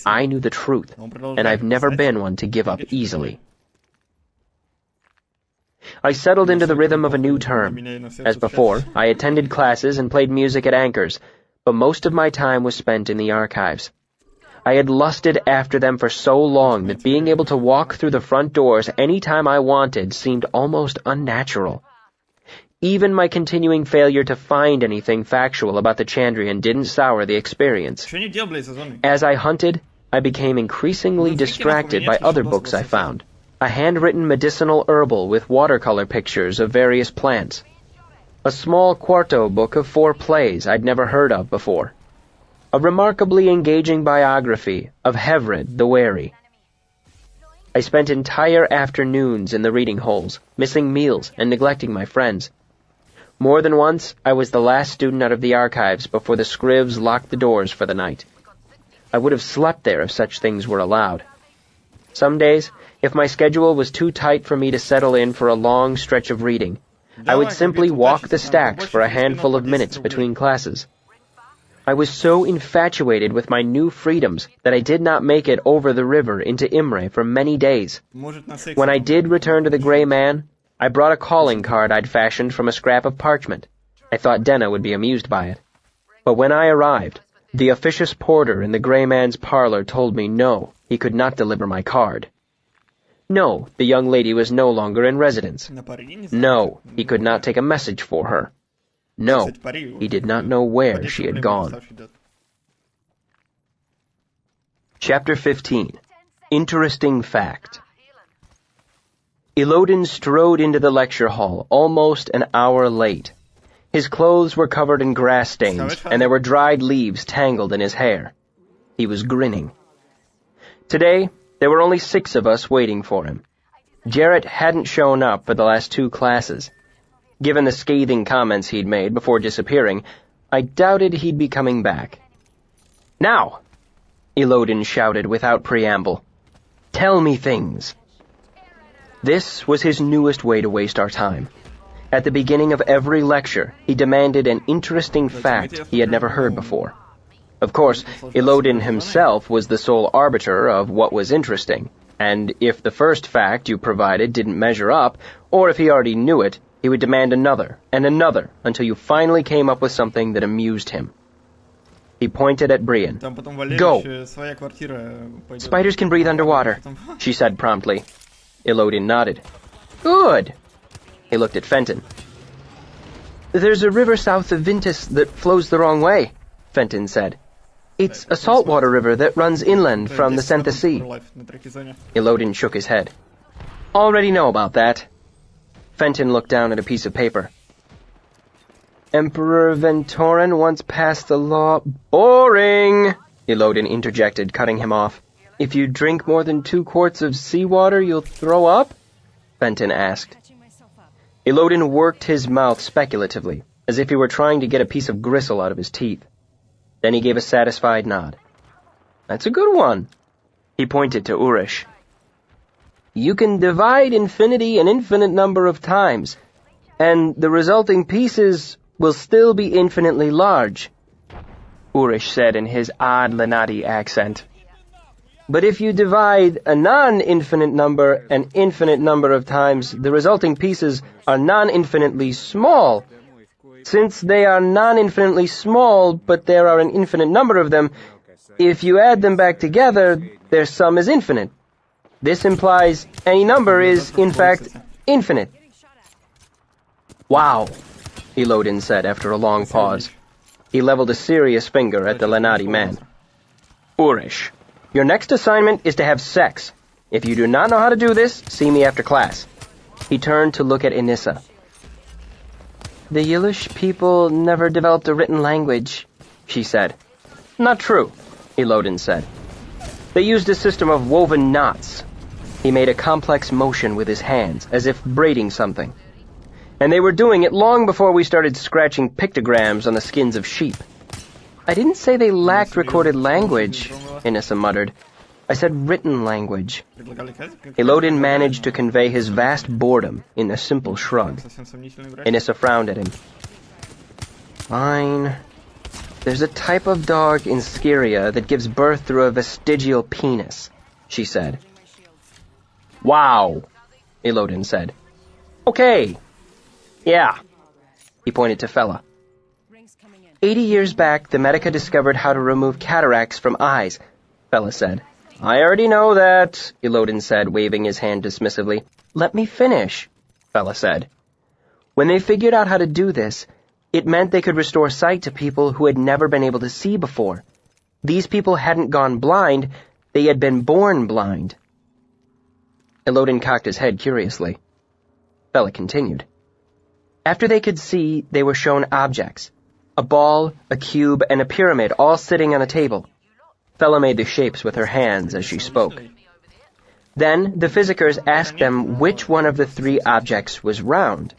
A: I knew the truth, and I've never been one to give up easily. I settled into the rhythm of a new term. As before, I attended classes and played music at Anchors, but most of my time was spent in the archives. I had lusted after them for so long that being able to walk through the front doors any time I wanted seemed almost unnatural. Even my continuing failure to find anything factual about the Chandrian didn't sour the experience. As I hunted, I became increasingly distracted by other books I found. A handwritten medicinal herbal with watercolor pictures of various plants. A small quarto book of 4 plays I'd never heard of before. A remarkably engaging biography of Hevred the Wary. I spent entire afternoons in the reading holes, missing meals and neglecting my friends. More than once, I was the last student out of the archives before the scribs locked the doors for the night. I would have slept there if such things were allowed. Some days, if my schedule was too tight for me to settle in for a long stretch of reading, I would simply walk the stacks for a handful of minutes between classes. I was so infatuated with my new freedoms that I did not make it over the river into Imre for many days. When I did return to the Grey Man, I brought a calling card I'd fashioned from a scrap of parchment. I thought Denna would be amused by it. But when I arrived, the officious porter in the Grey Man's parlor told me no, he could not deliver my card. No, the young lady was no longer in residence. No, he could not take a message for her. No, he did not know where she had gone. Chapter 15. Interesting Fact. Ilodin strode into the lecture hall almost an hour late. His clothes were covered in grass stains, and there were dried leaves tangled in his hair. He was grinning. Today, there were only 6 of us waiting for him. Jarrett hadn't shown up for the last 2 classes. Given the scathing comments he'd made before disappearing, I doubted he'd be coming back. "Now!" Ilodin shouted without preamble. "Tell me things." This was his newest way to waste our time. At the beginning of every lecture, he demanded an interesting fact he had never heard before. Of course, Ilodin himself was the sole arbiter of what was interesting, and if the first fact you provided didn't measure up, or if he already knew it, he would demand another, and another, until you finally came up with something that amused him. He pointed at Brian. "Go!" "Spiders can breathe underwater," she said promptly. Ilodin nodded. "Good!" He looked at Fenton. "There's a river south of Vintus that flows the wrong way," Fenton said. "It's a saltwater river that runs inland from the Sentha Sea." Ilodin shook his head. "Already know about that." Fenton looked down at a piece of paper. "Emperor Ventorin once passed a law—" "Boring!" Ilodin interjected, cutting him off. "If you drink more than 2 quarts of seawater, you'll throw up?" Fenton asked. Ilodin worked his mouth speculatively, as if he were trying to get a piece of gristle out of his teeth. Then he gave a satisfied nod. "That's a good one." He pointed to Urish. "You can divide infinity an infinite number of times, and the resulting pieces will still be infinitely large," Urish said in his odd Lenati accent. "But if you divide a non-infinite number an infinite number of times, the resulting pieces are non-infinitely small, Since they are non-infinitely small, but there are an infinite number of them, if you add them back together, their sum is infinite. This implies any number is, in fact, infinite. Wow, Elodin said after a long pause. He leveled a serious finger at the Lenati man. Urish, your next assignment is to have sex. If you do not know how to do this, see me after class. He turned to look at Inissa. The Yilish people never developed a written language, she said. Not true, Elodin said. They used a system of woven knots. He made a complex motion with his hands, as if braiding something. And they were doing it long before we started scratching pictograms on the skins of sheep. I didn't say they lacked recorded language, Inissa muttered. I said written language. Elodin managed to convey his vast boredom in a simple shrug. Inissa frowned at him. Fine. There's a type of dog in Skiria that gives birth through a vestigial penis, she said. Wow, Elodin said. Okay. Yeah. He pointed to Fella. 80 years back, the Medica discovered how to remove cataracts from eyes, Fella said. I already know that, Elodin said, waving his hand dismissively. Let me finish, Fella said. When they figured out how to do this, it meant they could restore sight to people who had never been able to see before. These people hadn't gone blind, they had been born blind. Elodin cocked his head curiously. Fella continued. After they could see, they were shown objects. A ball, a cube, and a pyramid all sitting on a table. Fella made the shapes with her hands as she spoke. Then the physicers asked them which one of the three objects was round.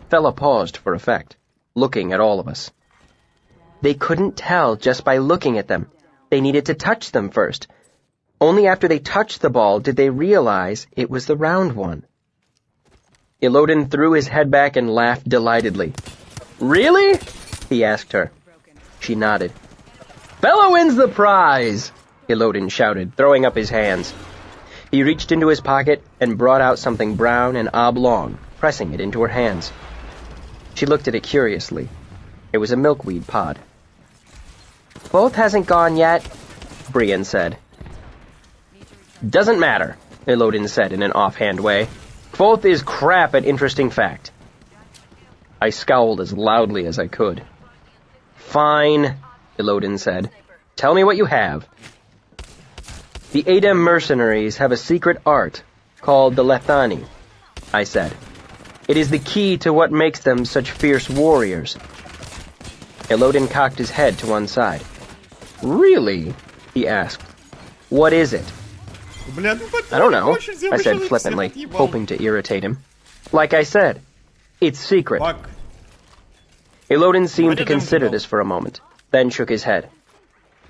A: Fella paused for effect, looking at all of us. They couldn't tell just by looking at them. They needed to touch them first. Only after they touched the ball did they realize it was the round one. Elodin threw his head back and laughed delightedly. Really? He asked her. She nodded. Fella wins the prize, Elodin shouted, throwing up his hands. He reached into his pocket and brought out something brown and oblong, pressing it into her hands. She looked at it curiously. It was a milkweed pod. Both hasn't gone yet, Brian said. Doesn't matter, Elodin said in an offhand way. Kvothe is crap at interesting fact. I scowled as loudly as I could. Fine, Elodin said. Tell me what you have. The Adem mercenaries have a secret art called the Lethani, I said. It is the key to what makes them such fierce warriors. Elodin cocked his head to one side. Really? He asked. What is it? I don't know, I said flippantly, hoping to irritate him. Like I said, it's secret. Elodin seemed to consider this for a moment, then shook his head.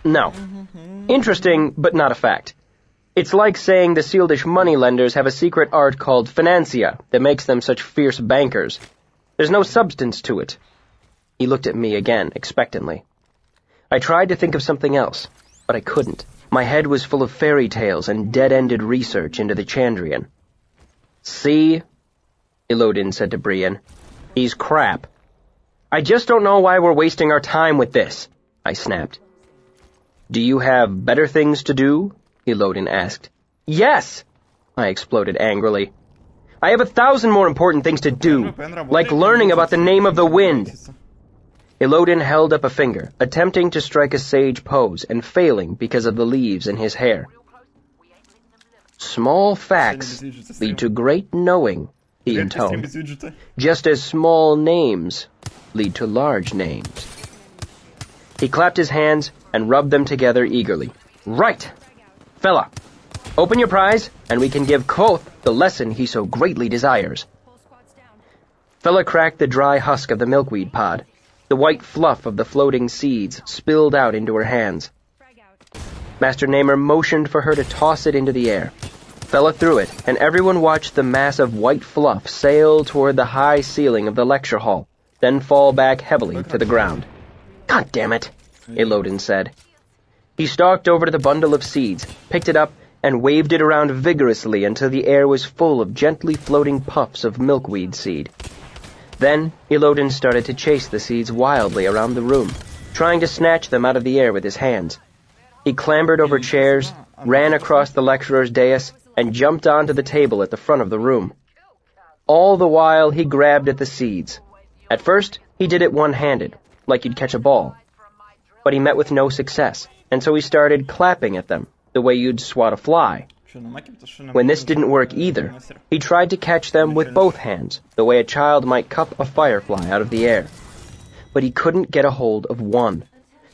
A: No. Interesting, but not a fact. It's like saying the Sealdish moneylenders have a secret art called financia that makes them such fierce bankers. There's no substance to it. He looked at me again, expectantly. I tried to think of something else, but I couldn't. My head was full of fairy tales and dead-ended research into the Chandrian. See? Elodin said to Brian. He's crap. I just don't know why we're wasting our time with this, I snapped. Do you have better things to do? Elodin asked. Yes, I exploded angrily. I have 1,000 more important things to do, like learning about the name of the wind. Elodin held up a finger, attempting to strike a sage pose and failing because of the leaves in his hair. Small facts lead to great knowing, he intoned, just as small names lead to large names. He clapped his hands and rubbed them together eagerly. Right! Fella, open your prize, and we can give Kvothe the lesson he so greatly desires. Fella cracked the dry husk of the milkweed pod. The white fluff of the floating seeds spilled out into her hands. Master Namer motioned for her to toss it into the air. Fella threw it, and everyone watched the mass of white fluff sail toward the high ceiling of the lecture hall, then fall back heavily to the ground. God damn it, Elodin said. He stalked over to the bundle of seeds, picked it up, and waved it around vigorously until the air was full of gently floating puffs of milkweed seed. Then, Elodin started to chase the seeds wildly around the room, trying to snatch them out of the air with his hands. He clambered over chairs, ran across the lecturer's dais, and jumped onto the table at the front of the room. All the while, he grabbed at the seeds. At first, he did it one-handed, like you'd catch a ball. But he met with no success, and so he started clapping at them, the way you'd swat a fly. When this didn't work either, he tried to catch them with both hands, the way a child might cup a firefly out of the air. But he couldn't get a hold of one.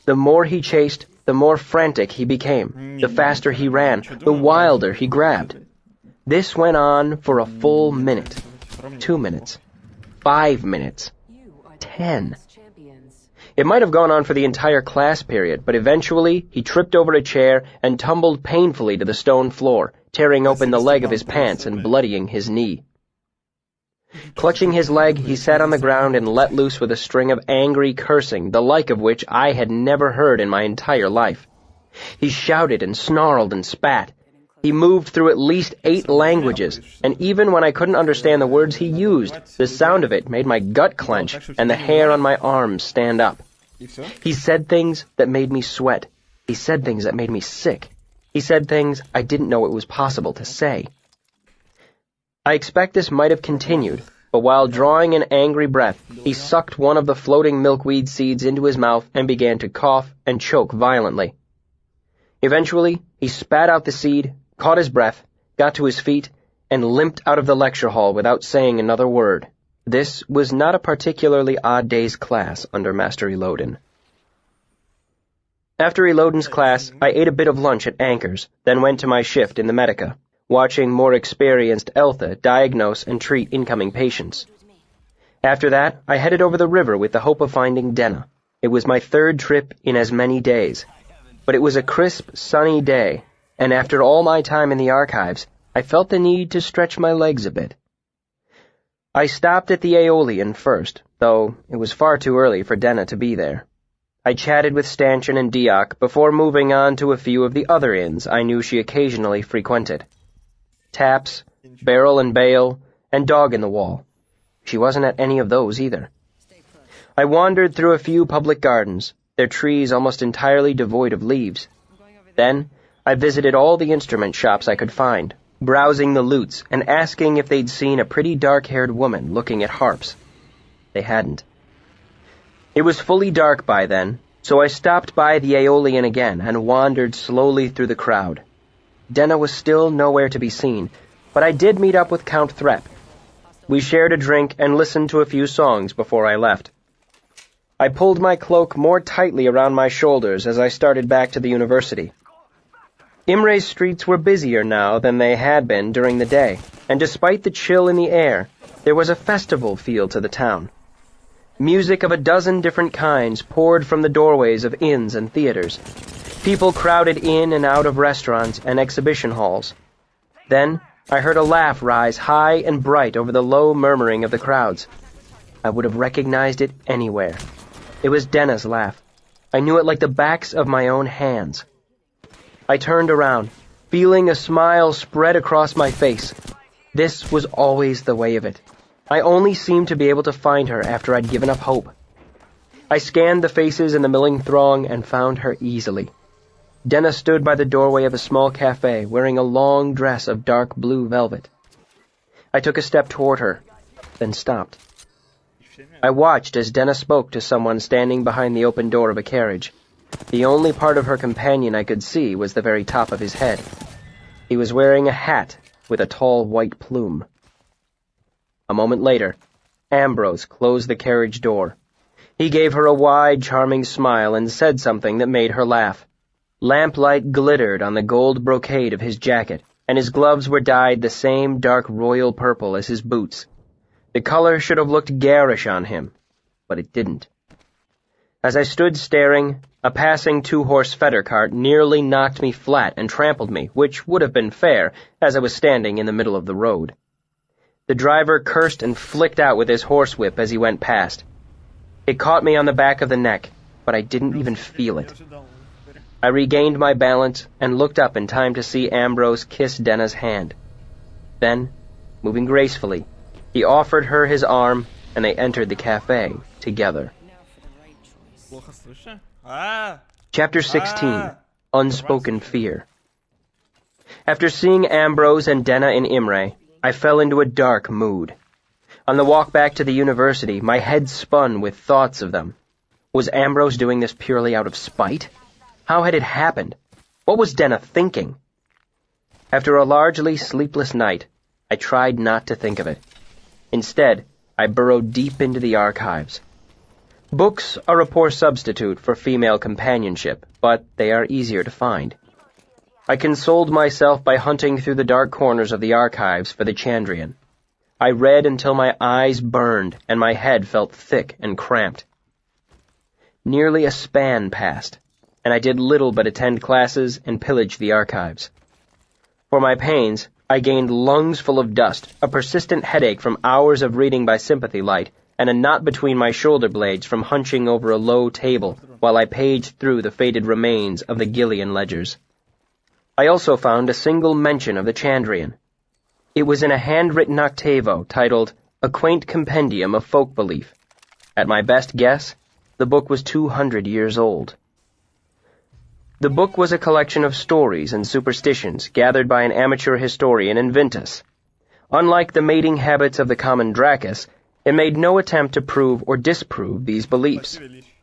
A: The more he chased, the more frantic he became. The faster he ran, the wilder he grabbed. This went on for a full minute, 2 minutes, 5 minutes, 10. It might have gone on for the entire class period, but eventually he tripped over a chair and tumbled painfully to the stone floor, tearing open the leg of his pants and bloodying his knee. Clutching his leg, he sat on the ground and let loose with a string of angry cursing, the like of which I had never heard in my entire life. He shouted and snarled and spat. He moved through at least 8 languages, and even when I couldn't understand the words he used, the sound of it made my gut clench and the hair on my arms stand up. He said things that made me sweat. He said things that made me sick. He said things I didn't know it was possible to say. I expect this might have continued, but while drawing an angry breath, he sucked one of the floating milkweed seeds into his mouth and began to cough and choke violently. Eventually, he spat out the seed, caught his breath, got to his feet, and limped out of the lecture hall without saying another word. This was not a particularly odd day's class under Master Elodin. After Elodin's class, I ate a bit of lunch at Anchor's, then went to my shift in the Medica, watching more experienced Eltha diagnose and treat incoming patients. After that, I headed over the river with the hope of finding Denna. It was my 3rd trip in as many days, but it was a crisp, sunny day, and after all my time in the archives, I felt the need to stretch my legs a bit. I stopped at the Aeolian first, though it was far too early for Denna to be there. I chatted with Stanchion and Diok before moving on to a few of the other inns I knew she occasionally frequented. Taps, Barrel and Bale, and Dog in the Wall. She wasn't at any of those either. I wandered through a few public gardens, their trees almost entirely devoid of leaves. Then, I visited all the instrument shops I could find, browsing the lutes and asking if they'd seen a pretty dark-haired woman looking at harps. They hadn't. It was fully dark by then, so I stopped by the Aeolian again and wandered slowly through the crowd. Denna was still nowhere to be seen, but I did meet up with Count Threp. We shared a drink and listened to a few songs before I left. I pulled my cloak more tightly around my shoulders as I started back to the university. Imre's streets were busier now than they had been during the day, and despite the chill in the air, there was a festival feel to the town. Music of a dozen different kinds poured from the doorways of inns and theaters. People crowded in and out of restaurants and exhibition halls. Then, I heard a laugh rise high and bright over the low murmuring of the crowds. I would have recognized it anywhere. It was Denna's laugh. I knew it like the backs of my own hands. I turned around, feeling a smile spread across my face. This was always the way of it. I only seemed to be able to find her after I'd given up hope. I scanned the faces in the milling throng and found her easily. Denna stood by the doorway of a small cafe wearing a long dress of dark blue velvet. I took a step toward her, then stopped. I watched as Denna spoke to someone standing behind the open door of a carriage. The only part of her companion I could see was the very top of his head. He was wearing a hat with a tall white plume. A moment later, Ambrose closed the carriage door. He gave her a wide, charming smile and said something that made her laugh. Lamplight glittered on the gold brocade of his jacket, and his gloves were dyed the same dark royal purple as his boots. The color should have looked garish on him, but it didn't. As I stood staring, a passing 2-horse fetter cart nearly knocked me flat and trampled me, which would have been fair, as I was standing in the middle of the road. The driver cursed and flicked out with his horsewhip as he went past. It caught me on the back of the neck, but I didn't even feel it. I regained my balance and looked up in time to see Ambrose kiss Denna's hand. Then, moving gracefully, he offered her his arm and they entered the cafe together. Chapter 16. Unspoken Fear. After seeing Ambrose and Denna in Imre, I fell into a dark mood. On the walk back to the university, my head spun with thoughts of them. Was Ambrose doing this purely out of spite? How had it happened? What was Denna thinking? After a largely sleepless night, I tried not to think of it. Instead, I burrowed deep into the archives. Books are a poor substitute for female companionship, but they are easier to find. I consoled myself by hunting through the dark corners of the archives for the Chandrian. I read until my eyes burned and my head felt thick and cramped. Nearly a span passed, and I did little but attend classes and pillage the archives. For my pains, I gained lungs full of dust, a persistent headache from hours of reading by sympathy light, and a knot between my shoulder blades from hunching over a low table while I paged through the faded remains of the Gillian ledgers. I also found a single mention of the Chandrian. It was in a handwritten octavo titled A Quaint Compendium of Folk Belief. At my best guess, the book was 200 years old. The book was a collection of stories and superstitions gathered by an amateur historian in Vintus. Unlike the mating habits of the common Dracus, it made no attempt to prove or disprove these beliefs.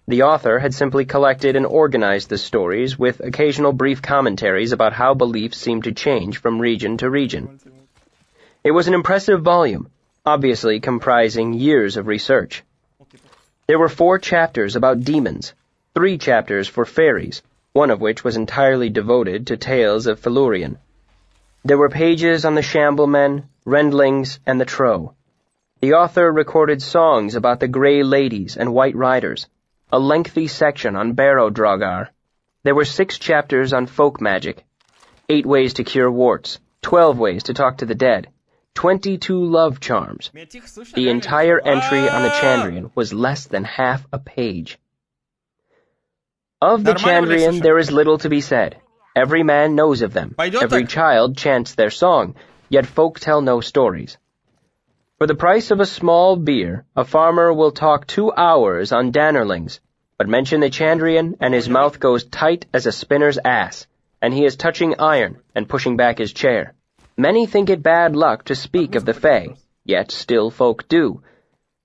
A: The author had simply collected and organized the stories with occasional brief commentaries about how beliefs seemed to change from region to region. It was an impressive volume, obviously comprising years of research. There were 4 chapters about demons, 3 chapters for fairies, one of which was entirely devoted to tales of Felurian. There were pages on the Shamblemen, Rendlings, and the Trow. The author recorded songs about the Grey Ladies and White Riders, a lengthy section on Barrow Drogar. There were 6 chapters on folk magic, 8 ways to cure warts, 12 ways to talk to the dead, 22 love charms. The entire entry on the Chandrian was less than half a page. Of the Chandrian, there is little to be said. Every man knows of them. Every child chants their song, yet folk tell no stories. For the price of a small beer, a farmer will talk 2 hours on Dannerlings, but mention the Chandrian and his mouth goes tight as a spinner's ass, and he is touching iron and pushing back his chair. Many think it bad luck to speak of the Fae, yet still folk do.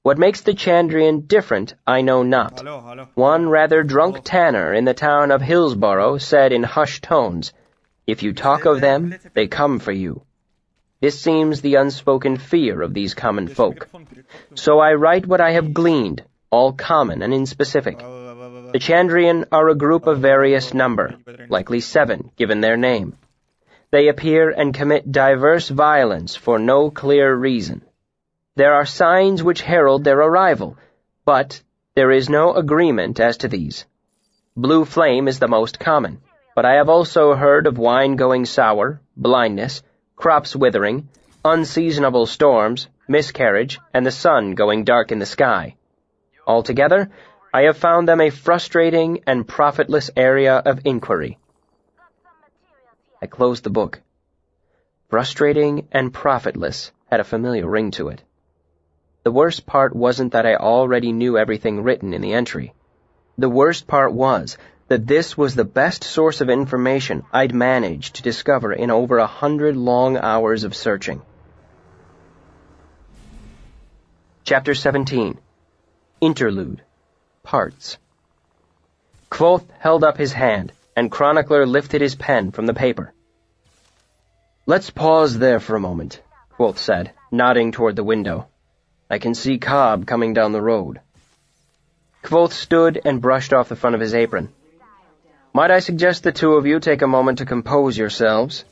A: What makes the Chandrian different, I know not. One rather drunk tanner in the town of Hillsborough said in hushed tones, "If you talk of them, they come for you." This seems the unspoken fear of these common folk. So I write what I have gleaned, all common and inspecific. The Chandrian are a group of various number, likely 7, given their name. They appear and commit diverse violence for no clear reason. There are signs which herald their arrival, but there is no agreement as to these. Blue flame is the most common, but I have also heard of wine going sour, blindness, crops withering, unseasonable storms, miscarriage, and the sun going dark in the sky. Altogether, I have found them a frustrating and profitless area of inquiry. I closed the book. Frustrating and profitless had a familiar ring to it. The worst part wasn't that I already knew everything written in the entry. The worst part was that this was the best source of information I'd managed to discover in over 100 long hours of searching. Chapter 17. Interlude. Parts. Kvothe held up his hand, and Chronicler lifted his pen from the paper. "Let's pause there for a moment," Kvothe said, nodding toward the window. "I can see Cobb coming down the road." Kvothe stood and brushed off the front of his apron. "Might I suggest the 2 of you take a moment to compose yourselves?"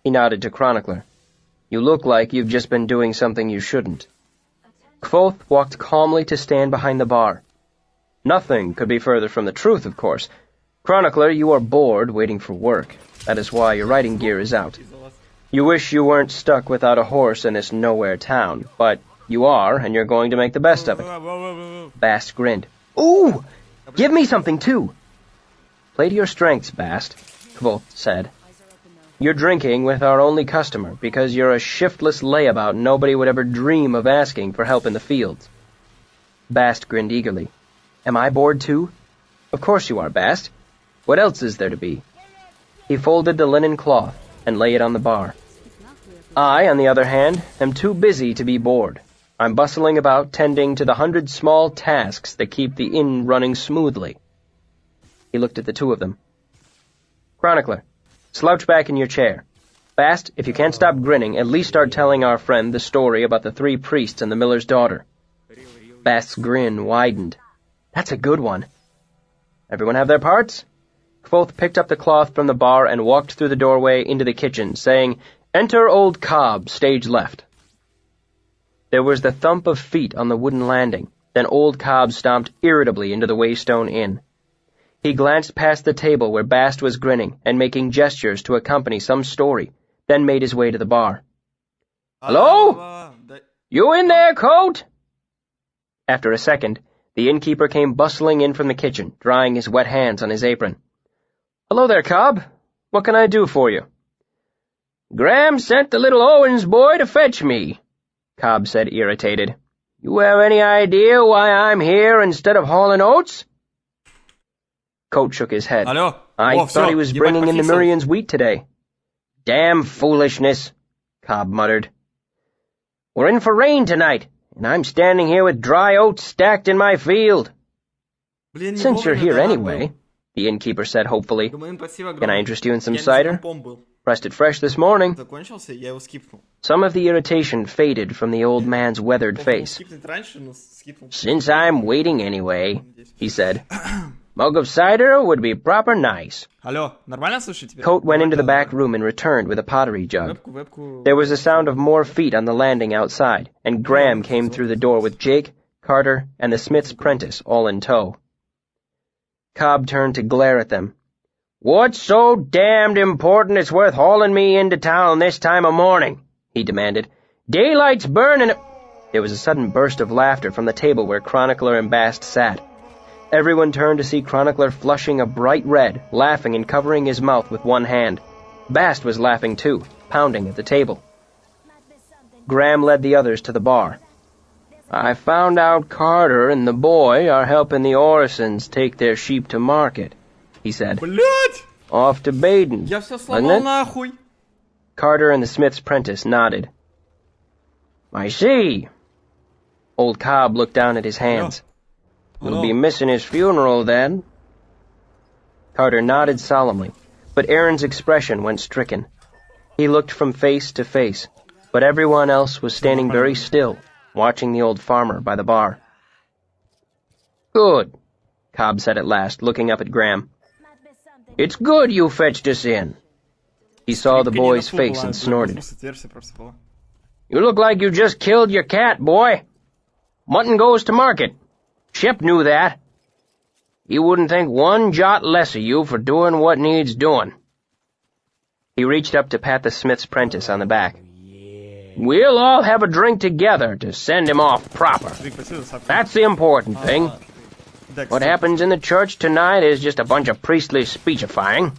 A: He nodded to Chronicler. "You look like you've just been doing something you shouldn't." Kvothe walked calmly to stand behind the bar. "Nothing could be further from the truth, of course. Chronicler, you are bored waiting for work. That is why your writing gear is out. You wish you weren't stuck without a horse in this nowhere town, but you are, and you're going to make the best of it." Bast grinned. "Ooh! Give me something, too!" "Play to your strengths, Bast," Kvothe said. "You're drinking with our only customer because you're a shiftless layabout nobody would ever dream of asking for help in the fields. Bast grinned eagerly. Am I bored too? Of course you are, Bast. What else is there to be? He folded the linen cloth and lay it on the bar. I, on the other hand, am too busy to be bored. I'm bustling about tending to the 100 small tasks that keep the inn running smoothly. He looked at the two of them. Chronicler, slouch back in your chair. Bast, if you can't stop grinning, at least start telling our friend the story about the 3 priests and the miller's daughter. Bast's grin widened. That's a good one. Everyone have their parts? Kvothe picked up the cloth from the bar and walked through the doorway into the kitchen, saying, Enter Old Cobb, stage left. There was the thump of feet on the wooden landing. Then Old Cobb stomped irritably into the Waystone Inn. He glanced past the table where Bast was grinning and making gestures to accompany some story, then made his way to the bar. Hello? You in there, Coat? After a second, the innkeeper came bustling in from the kitchen, drying his wet hands on his apron. Hello there, Cobb. What can I do for you? Graham sent the little Owens boy to fetch me, Cobb said, irritated. You have any idea why I'm here instead of hauling oats? Coat shook his head.
B: Алло.
A: I thought he was bringing in the Mirian's wheat today. Damn foolishness, Cobb muttered. We're in for rain tonight, and I'm standing here with dry oats stacked in my field. Since you're here anyway, the innkeeper said hopefully, can I interest you in some cider? Pressed it fresh this morning. Some of the irritation faded from the old man's weathered face. Since I'm waiting anyway, he said, mug of cider would be proper nice. Coat went into the back room and returned with a pottery jug. There was a sound of more feet on the landing outside, and Graham came through the door with Jake, Carter, and the smith's apprentice all in tow. Cobb turned to glare at them. What's so damned important it's worth hauling me into town this time of morning? He demanded. Daylight's burning. There was a sudden burst of laughter from the table where Chronicler and Bast sat. Everyone turned to see Chronicler flushing a bright red, laughing and covering his mouth with one hand. Bast was laughing too, pounding at the table. Graham led the others to the bar. I found out Carter and the boy are helping the Orisons take their sheep to market, he said. Off to Baden, wasn't it? Carter and the smith's apprentice nodded. I see. Old Cobb looked down at his hands. We'll be missing his funeral then. Carter nodded solemnly, but Aaron's expression went stricken. He looked from face to face, but everyone else was standing very still, watching the old farmer by the bar. Good, Cobb said at last, looking up at Graham. It's good you fetched us in. He saw the boy's face and snorted. You look like you just killed your cat, boy. Mutton goes to market. Shep knew that. He wouldn't think one jot less of you for doing what needs doing. He reached up to pat the smith's apprentice on the back. We'll all have a drink together to send him off proper. That's the important thing. What happens in the church tonight is just a bunch of priestly speechifying.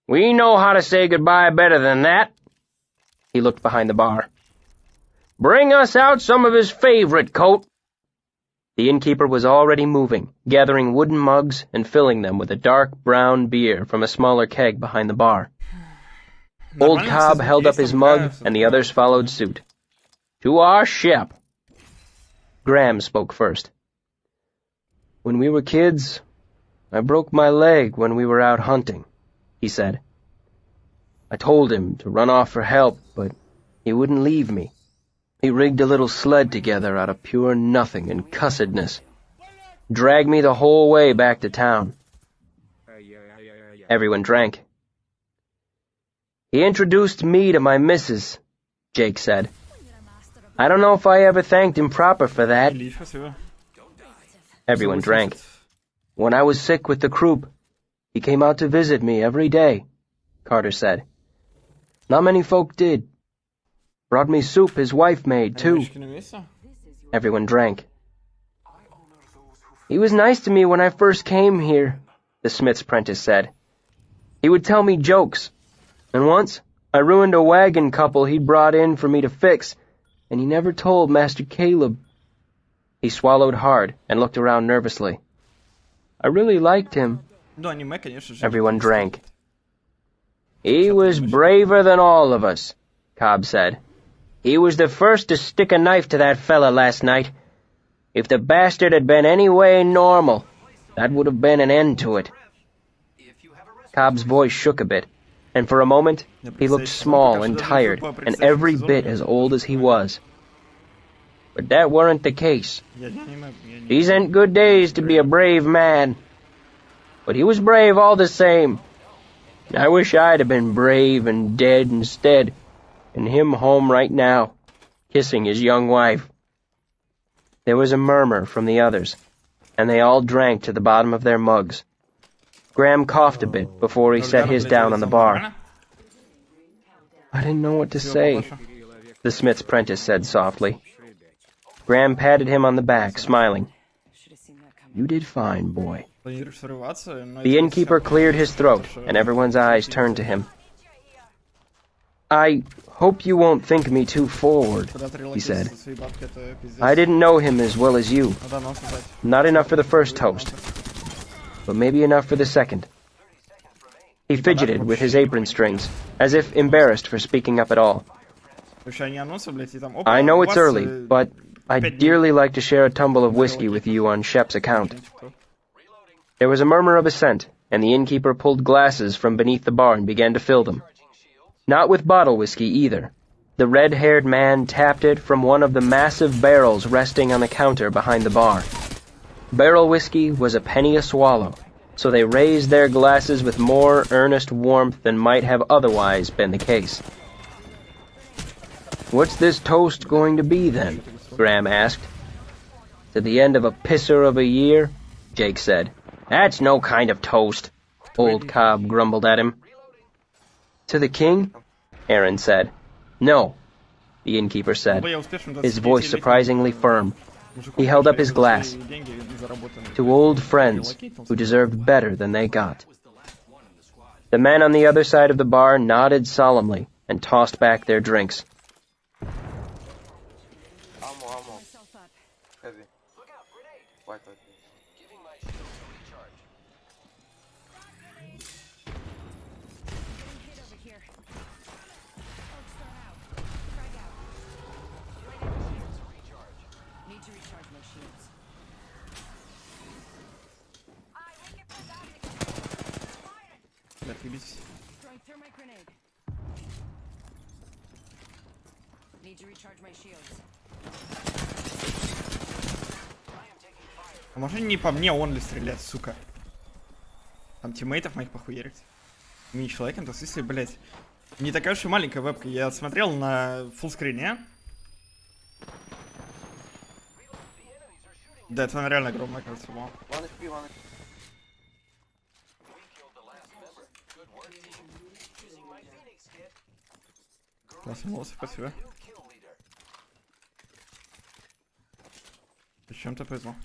A: We know how to say goodbye better than that. He looked behind the bar. Bring us out some of his favorite, Coat. The innkeeper was already moving, gathering wooden mugs and filling them with a dark brown beer from a smaller keg behind the bar. Old Cobb held up his mug, and the others followed suit. To our Shep. Graham spoke first. When we were kids, I broke my leg when we were out hunting, he said. I told him to run off for help, but he wouldn't leave me. He rigged a little sled together out of pure nothing and cussedness. Dragged me the whole way back to town. Everyone drank. He introduced me to my missus, Jake said. I don't know if I ever thanked him proper for that. Everyone drank. When I was sick with the croup, he came out to visit me every day, Carter said. Not many folk did. Brought me soup his wife made, too. Everyone drank. He was nice to me when I first came here, the smith's apprentice said. He would tell me jokes. And once, I ruined a wagon couple he'd brought in for me to fix, and he never told Master Caleb. He swallowed hard and looked around nervously. I really liked him. Everyone drank. He was braver than all of us, Cobb said. He was the first to stick a knife to that fella last night. If the bastard had been any way normal, that would have been an end to it. Cobb's voice shook a bit, and for a moment he looked small and tired and every bit as old as he was. But that weren't the case. These ain't good days to be a brave man. But he was brave all the same. I wish I'd have been brave and dead instead, and him home right now, kissing his young wife. There was a murmur from the others, and they all drank to the bottom of their mugs. Graham coughed a bit before he set his down on the bar. I didn't know what to say, the smith's apprentice said softly. Graham patted him on the back, smiling. You did fine, boy. The innkeeper cleared his throat, and everyone's eyes turned to him. I hope you won't think me too forward, he said. I didn't know him as well as you. Not enough for the first toast, but maybe enough for the second. He fidgeted with his apron strings, as if embarrassed for speaking up at all. I know it's early, but I'd dearly like to share a tumble of whiskey with you on Shep's account. There was a murmur of assent, and the innkeeper pulled glasses from beneath the bar and began to fill them. Not with bottle whiskey, either. The red-haired man tapped it from one of the massive barrels resting on the counter behind the bar. Barrel whiskey was a penny a swallow, so they raised their glasses with more earnest warmth than might have otherwise been the case. What's this toast going to be, then? Graham asked. To the end of a pisser of a year, Jake said. That's no kind of toast, old Cobb grumbled at him. To the king? Aaron said. No, the innkeeper said, his voice surprisingly firm. He held up his glass. To old friends who deserved better than they got. The men on the other side of the bar nodded solemnly and tossed back their drinks.
B: А можно не по мне он ли стрелять, сука? Там тиммейтов моих похуярить. Мини-человеком, то в смысле, блять. Не такая уж и маленькая вебка. Я смотрел на фуллскрине. Да, это она реально огромная, кажется, была. Классный волос, спасибо. Зачем-то повезло.